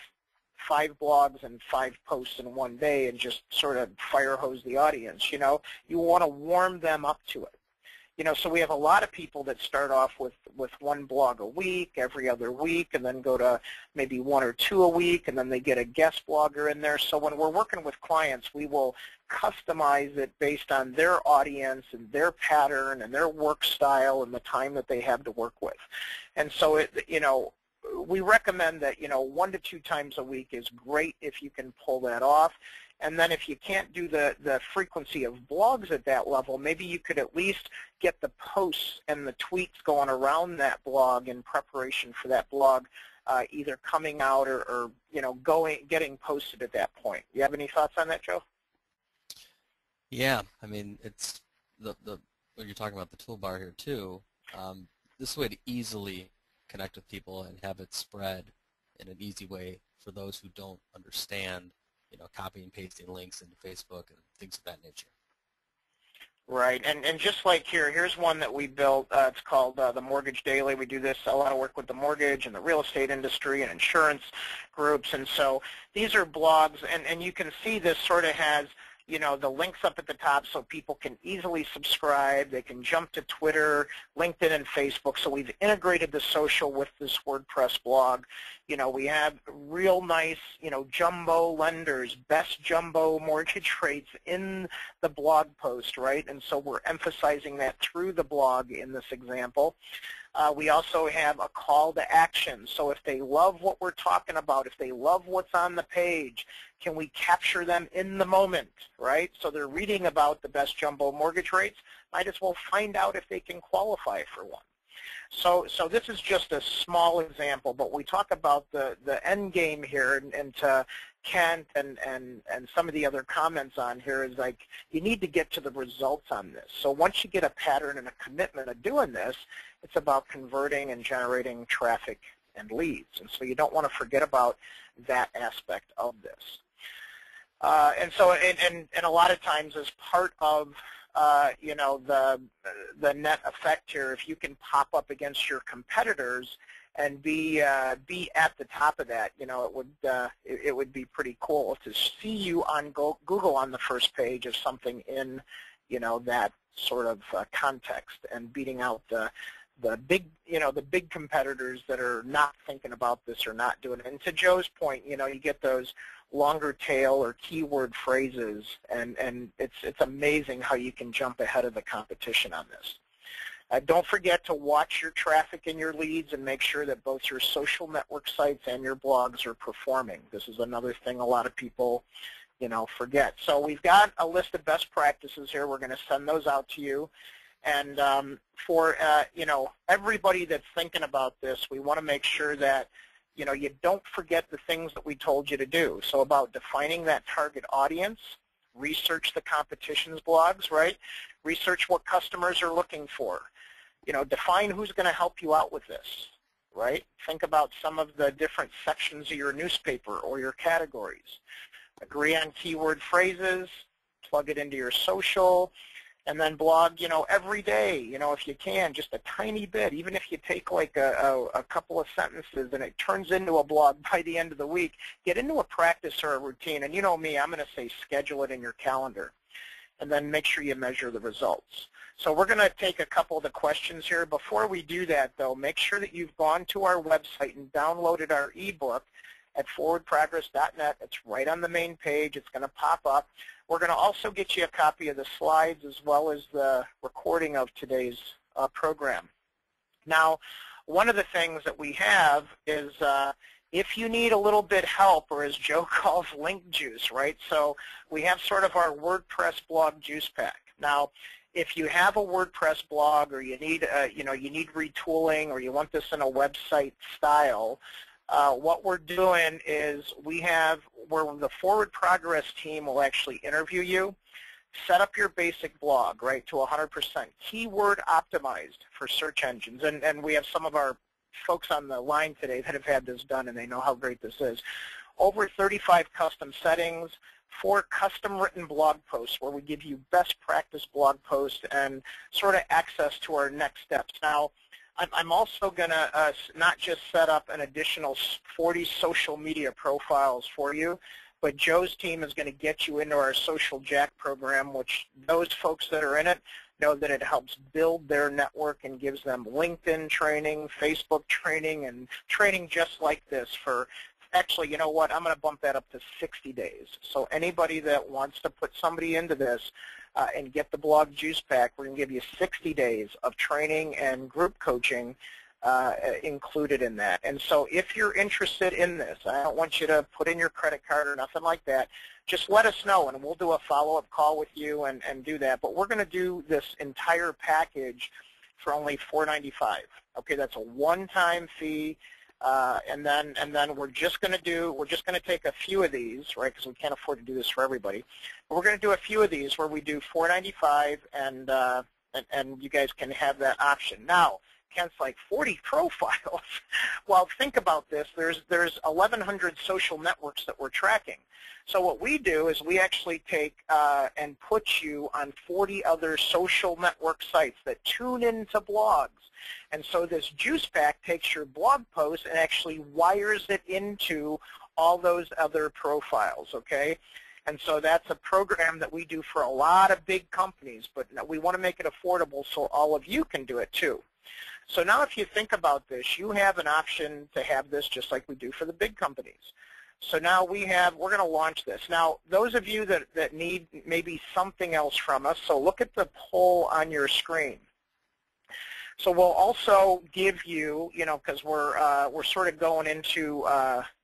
S1: blogs and 5 posts in one day and just sort of fire hose the audience. You want to warm them up to it. So we have a lot of people that start off with 1 blog a week, every other week, and then go to maybe 1 or 2 a week, and then they get a guest blogger in there. So when we're working with clients, we will customize it based on their audience and their pattern and their work style and the time that they have to work with. And so, we recommend that, 1 to 2 times a week is great if you can pull that off. And then if you can't do the frequency of blogs at that level, maybe you could at least get the posts and the tweets going around that blog in preparation for that blog either coming out or getting posted at that point. You have any thoughts on that, Joe?
S3: Yeah, I mean, it's when you're talking about the toolbar here too, this way to easily connect with people and have it spread in an easy way for those who don't understand, copying and pasting links into Facebook and things of that nature.
S1: Right, and just like here's one that we built. It's called the Mortgage Daily. We do this a lot of work with the mortgage and the real estate industry and insurance groups, and so these are blogs, and you can see this sort of has the links up at the top so people can easily subscribe. They can jump to Twitter, LinkedIn, and Facebook. So we've integrated the social with this WordPress blog. We have real nice, jumbo lenders, best jumbo mortgage rates in the blog post, right? And so we're emphasizing that through the blog in this example. We also have a call to action. So if they love what we're talking about, if they love what's on the page, can we capture them in the moment, right? So they're reading about the best jumbo mortgage rates. Might as well find out if they can qualify for one. So this is just a small example, but we talk about the end game here, and to Kent and some of the other comments on here is like you need to get to the results on this. So once you get a pattern and a commitment of doing this, it's about converting and generating traffic and leads. And so you don't want to forget about that aspect of this. And so a lot of times as part of the net effect here, if you can pop up against your competitors and be at the top of that, it would be pretty cool to see you on Google on the first page of something in that sort of context, and beating out the big competitors that are not thinking about this or not doing it. And to Joe's point, you get those longer tail or keyword phrases, and it's amazing how you can jump ahead of the competition on this. Don't forget to watch your traffic and your leads and make sure that both your social network sites and your blogs are performing. This is another thing a lot of people forget. So we've got a list of best practices here. We're going to send those out to you. And for everybody that's thinking about this, we want to make sure that you don't forget the things that we told you to do. So about defining that target audience, research the competition's blogs, right? Research what customers are looking for. Define who's going to help you out with this, right? Think about some of the different sections of your newspaper or your categories. Agree on keyword phrases, plug it into your social, and then blog, every day, if you can, just a tiny bit, even if you take like a couple of sentences and it turns into a blog by the end of the week, get into a practice or a routine. And you know me, I'm going to say schedule it in your calendar, and then make sure you measure the results. So we're going to take a couple of the questions here. Before we do that, though, make sure that you've gone to our website and downloaded our ebook at forwardprogress.net. It's right on the main page. It's going to pop up. We're going to also get you a copy of the slides as well as the recording of today's program. Now, one of the things that we have is if you need a little bit help, or as Joe calls link juice, right? So we have sort of our WordPress blog juice pack. Now, if you have a WordPress blog, or you need you need retooling, or you want this in a website style, what we're doing is where the Forward Progress team will actually interview you, set up your basic blog, right, to 100%, keyword optimized for search engines. And we have some of our folks on the line today that have had this done, and they know how great this is. Over 35 custom settings, 4 custom written blog posts where we give you best practice blog posts and sort of access to our next steps. Now, I'm also going to not just set up an additional 40 social media profiles for you, but Joe's team is going to get you into our Social Jack program, which those folks that are in it know that it helps build their network and gives them LinkedIn training, Facebook training, and training just like this for, actually, you know what, I'm going to bump that up to 60 days. So anybody that wants to put somebody into this and get the blog juice pack, we're going to give you 60 days of training and group coaching included in that. And so if you're interested in this, I don't want you to put in your credit card or nothing like that. Just let us know, and we'll do a follow-up call with you and do that. But we're going to do this entire package for only $4.95. Okay, that's a one-time fee. And then we're just going to take a few of these, right? Because we can't afford to do this for everybody. But we're going to do a few of these where we do $4.95, and you guys can have that option. Now, Kent's like 40 profiles. Well, think about this. There's 1,100 social networks that we're tracking. So what we do is we actually take and put you on 40 other social network sites that tune into blogs. And so this juice pack takes your blog post and actually wires it into all those other profiles, okay? And so that's a program that we do for a lot of big companies, but we want to make it affordable so all of you can do it too. So now if you think about this, you have an option to have this just like we do for the big companies. So now we're going to launch this. Now, those of you that need maybe something else from us, so look at the poll on your screen. So we'll also give you, because we're sort of going into,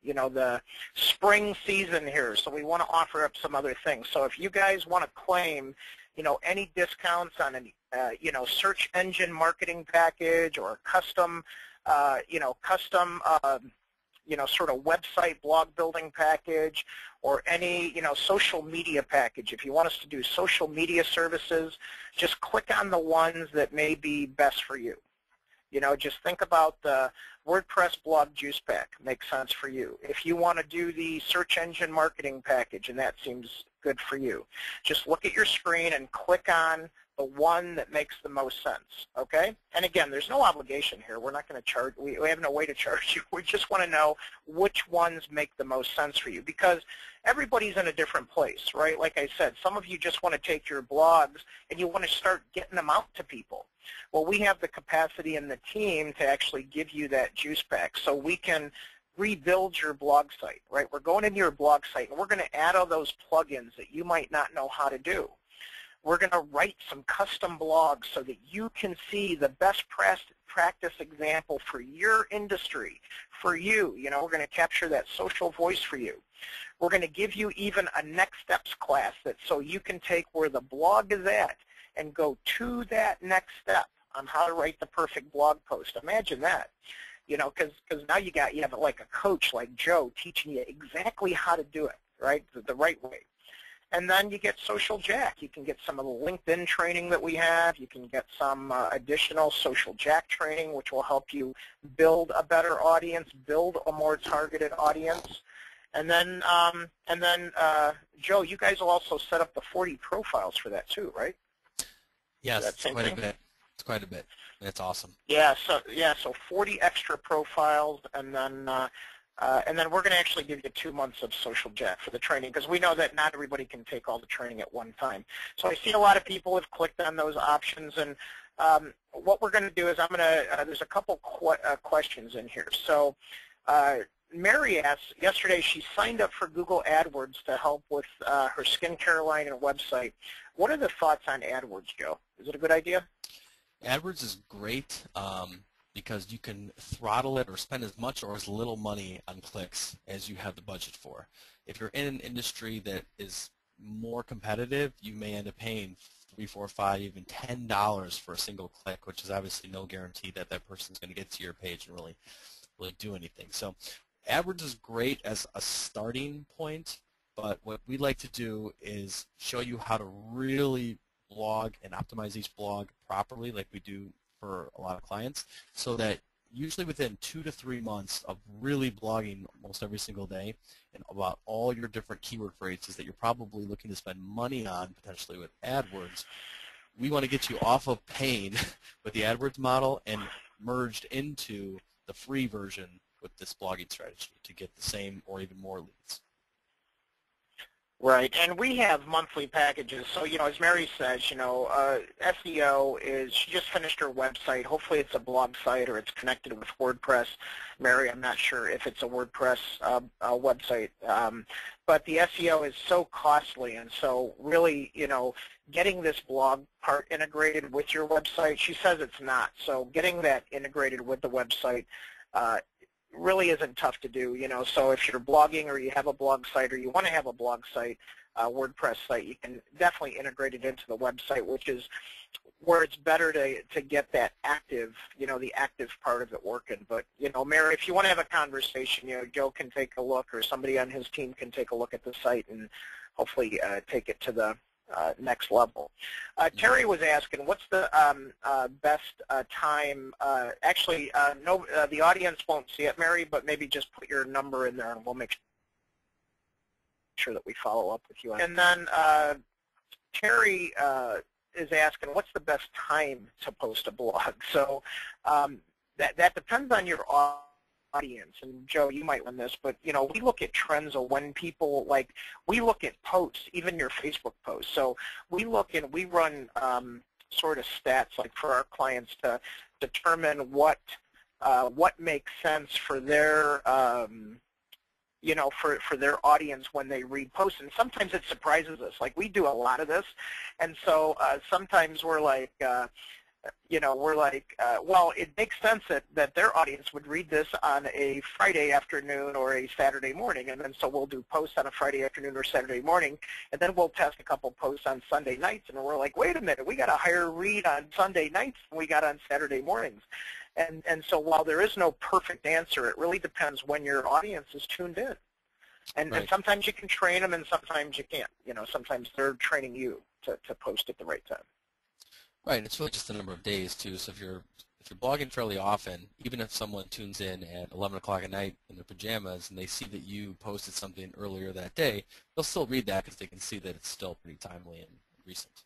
S1: the spring season here, so we want to offer up some other things. So if you guys want to claim, any discounts on any, search engine marketing package or custom, sort of website blog building package, or any, social media package. If you want us to do social media services, just click on the ones that may be best for you. Just think about the WordPress blog juice pack. Makes sense for you. If you want to do the search engine marketing package and that seems good for you, just look at your screen and click on the one that makes the most sense, okay? And again, there's no obligation here. We're not going to charge, we have no way to charge you. We just want to know which ones make the most sense for you, because everybody's in a different place, right? Like I said, some of you just want to take your blogs and you want to start getting them out to people. Well, we have the capacity and the team to actually give you that juice pack so we can rebuild your blog site, right? We're going into your blog site and we're going to add all those plugins that you might not know how to do. We're going to write some custom blogs so that you can see the best practice example for your industry, for you. We're going to capture that social voice for you. We're going to give you even a next steps class so you can take where the blog is at and go to that next step on how to write the perfect blog post. Imagine that, because now you have like a coach like Joe teaching you exactly how to do it, right, the right way. And then you get Social Jack. You can get some of the LinkedIn training that we have. You can get some additional Social Jack training, which will help you build a better audience, build a more targeted audience. And then, Joe, you guys will also set up the 40 profiles for that too, right?
S3: Yes, it's quite a bit. It's quite a bit. It's awesome.
S1: Yeah. So 40 extra profiles, and then we're going to actually give you 2 months of Social Jack for the training, because we know that not everybody can take all the training at one time. So I see a lot of people have clicked on those options, and what we're going to do is there's a couple questions in here. So Mary asked, yesterday she signed up for Google AdWords to help with her skincare line and website. What are the thoughts on AdWords, Joe? Is it a good idea?
S3: AdWords is great. Because you can throttle it or spend as much or as little money on clicks as you have the budget for. If you're in an industry that is more competitive, you may end up paying $3, $4, $5, even $10 for a single click, which is obviously no guarantee that that person's going to get to your page and really do anything. So AdWords is great as a starting point, but what we like to do is show you how to really blog and optimize each blog properly, like we do for a lot of clients, so that usually within 2 to 3 months of really blogging almost every single day and about all your different keyword phrases that you're probably looking to spend money on potentially with AdWords, we want to get you off of paying with the AdWords model and merged into the free version with this blogging strategy to get the same or even more leads.
S1: Right, and we have monthly packages. So, as Mary says, SEO is, she just finished her website. Hopefully it's a blog site or it's connected with WordPress. Mary, I'm not sure if it's a WordPress website. But the SEO is so costly, and so really, getting this blog part integrated with your website, she says it's not. So getting that integrated with the website really isn't tough to do, so if you're blogging or you have a blog site or you want to have a blog site, WordPress site, you can definitely integrate it into the website, which is where it's better to get that active, the active part of it working. But, Mary, if you want to have a conversation, Joe can take a look or somebody on his team can take a look at the site and hopefully take it to the next level. Terry was asking, what's the best time? Actually, no, the audience won't see it, Mary, but maybe just put your number in there and we'll make sure that we follow up with you. And then Terry is asking, what's the best time to post a blog? So that depends on your audience. And Joe, you might learn this, but we look at trends of when people we look at posts, even your Facebook posts. So we look and we run sort of stats for our clients to determine what makes sense for their for their audience when they read posts. And sometimes it surprises us. We do a lot of this, and so sometimes we're well, it makes sense that their audience would read this on a Friday afternoon or a Saturday morning, and then so we'll do posts on a Friday afternoon or Saturday morning, and then we'll test a couple posts on Sunday nights, and we're like, wait a minute, we got a higher read on Sunday nights than we got on Saturday mornings. And so while there is no perfect answer, it really depends when your audience is tuned in. And,
S3: Right.
S1: and sometimes you can train them and sometimes you can't. Sometimes they're training you to post at the right time.
S3: Right, and it's really just the number of days too. So if you're blogging fairly often, even if someone tunes in at 11 o'clock at night in their pajamas and they see that you posted something earlier that day, they'll still read that because they can see that it's still pretty timely and recent.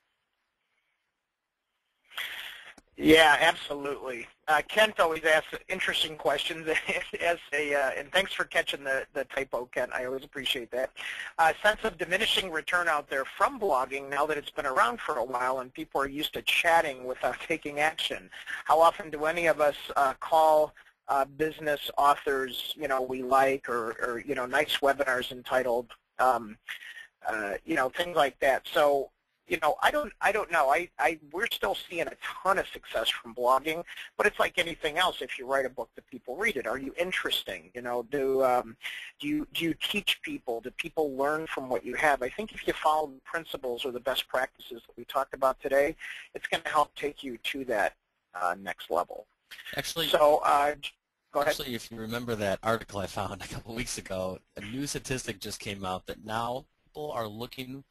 S1: Yeah, absolutely. Kent always asks interesting questions, and thanks for catching the typo, Kent. I always appreciate that. Sense of diminishing return out there from blogging now that it's been around for a while and people are used to chatting without taking action. How often do any of us call business authors, we like, or nice webinars entitled, things like that. So, I don't know. We're still seeing a ton of success from blogging, but it's like anything else. If you write a book, do people read it? Are you interesting? Do you teach people? Do people learn from what you have? I think if you follow the principles or the best practices that we talked about today, it's going to help take you to that next level.
S3: Actually,
S1: so go ahead.
S3: Actually, if you remember that article I found a couple weeks ago, a new statistic just came out that now people are looking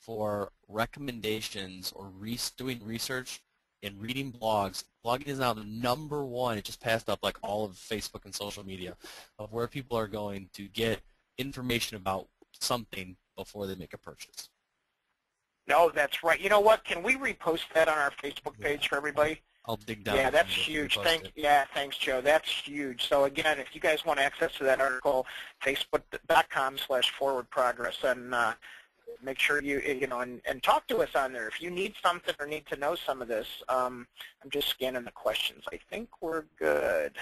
S3: for recommendations or doing research and reading blogs. Blogging is now the #1. It just passed up all of Facebook and social media of where people are going to get information about something before they make a purchase.
S1: No, that's right. You know what? Can we repost that on our Facebook page for everybody?
S3: I'll dig down.
S1: Yeah, that's huge. Thanks, Joe. That's huge. So again, if you guys want access to that article, facebook.com/forwardprogress, and make sure and talk to us on there. If you need something or need to know some of this, I'm just scanning the questions. I think we're good.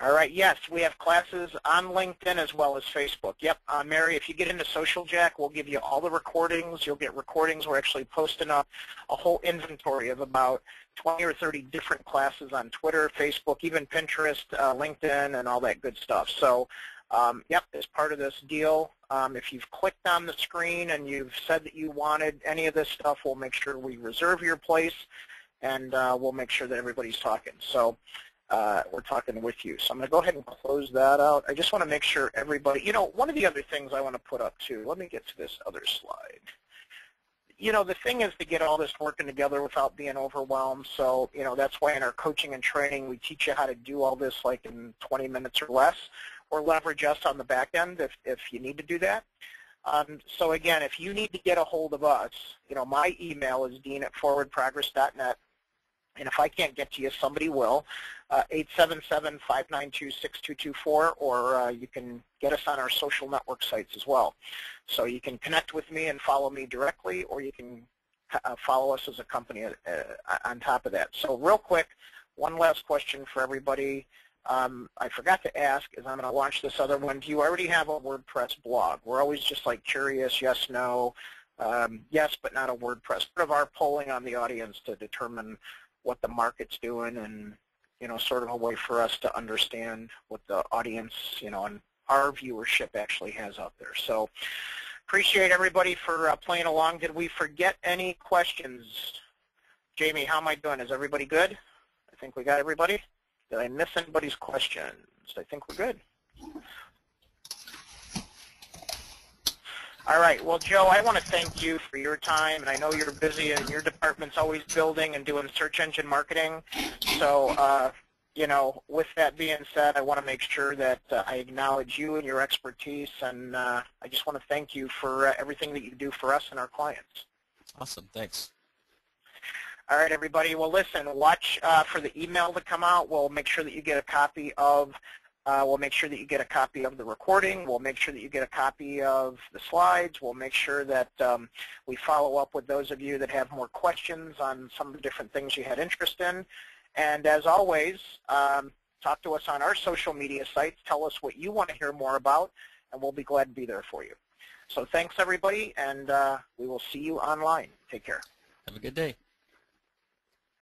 S1: All right, yes, we have classes on LinkedIn as well as Facebook. Yep, Mary, if you get into Social Jack, we'll give you all the recordings. You'll get recordings. We're actually posting up a whole inventory of about 20 or 30 different classes on Twitter, Facebook, even Pinterest, LinkedIn, and all that good stuff. So, yep, as part of this deal, if you've clicked on the screen and you've said that you wanted any of this stuff, we'll make sure we reserve your place, and we'll make sure that everybody's talking. So we're talking with you. So I'm going to go ahead and close that out. I just want to make sure everybody, one of the other things I want to put up too, let me get to this other slide. The thing is to get all this working together without being overwhelmed. So, that's why in our coaching and training, we teach you how to do all this in 20 minutes or less, or leverage us on the back end if you need to do that. So again, if you need to get a hold of us, my email is dean@forwardprogress.net. And if I can't get to you, somebody will, 877-592-6224, or you can get us on our social network sites as well. So you can connect with me and follow me directly, or you can follow us as a company on top of that. So real quick, one last question for everybody. I forgot to ask, as I'm going to launch this other one, do you already have a WordPress blog? We're always just curious, yes, no, yes, but not a WordPress. Part of our polling on the audience to determine what the market's doing and sort of a way for us to understand what the audience, and our viewership actually has out there. So appreciate everybody for playing along. Did we forget any questions? Jamie, how am I doing? Is everybody good? I think we got everybody. Did I miss anybody's questions? I think we're good. All right. Well, Joe, I want to thank you for your time, and I know you're busy, and your department's always building and doing search engine marketing. So, with that being said, I want to make sure that I acknowledge you and your expertise, and I just want to thank you for everything that you do for us and our clients.
S3: Awesome. Thanks.
S1: All right, everybody. Well, listen, watch for the email to come out. We'll make sure that you get a copy of the recording. We'll make sure that you get a copy of the slides. We'll make sure that we follow up with those of you that have more questions on some of the different things you had interest in. And as always, talk to us on our social media sites. Tell us what you want to hear more about, and we'll be glad to be there for you. So thanks, everybody, and we will see you online. Take care.
S3: Have a good day.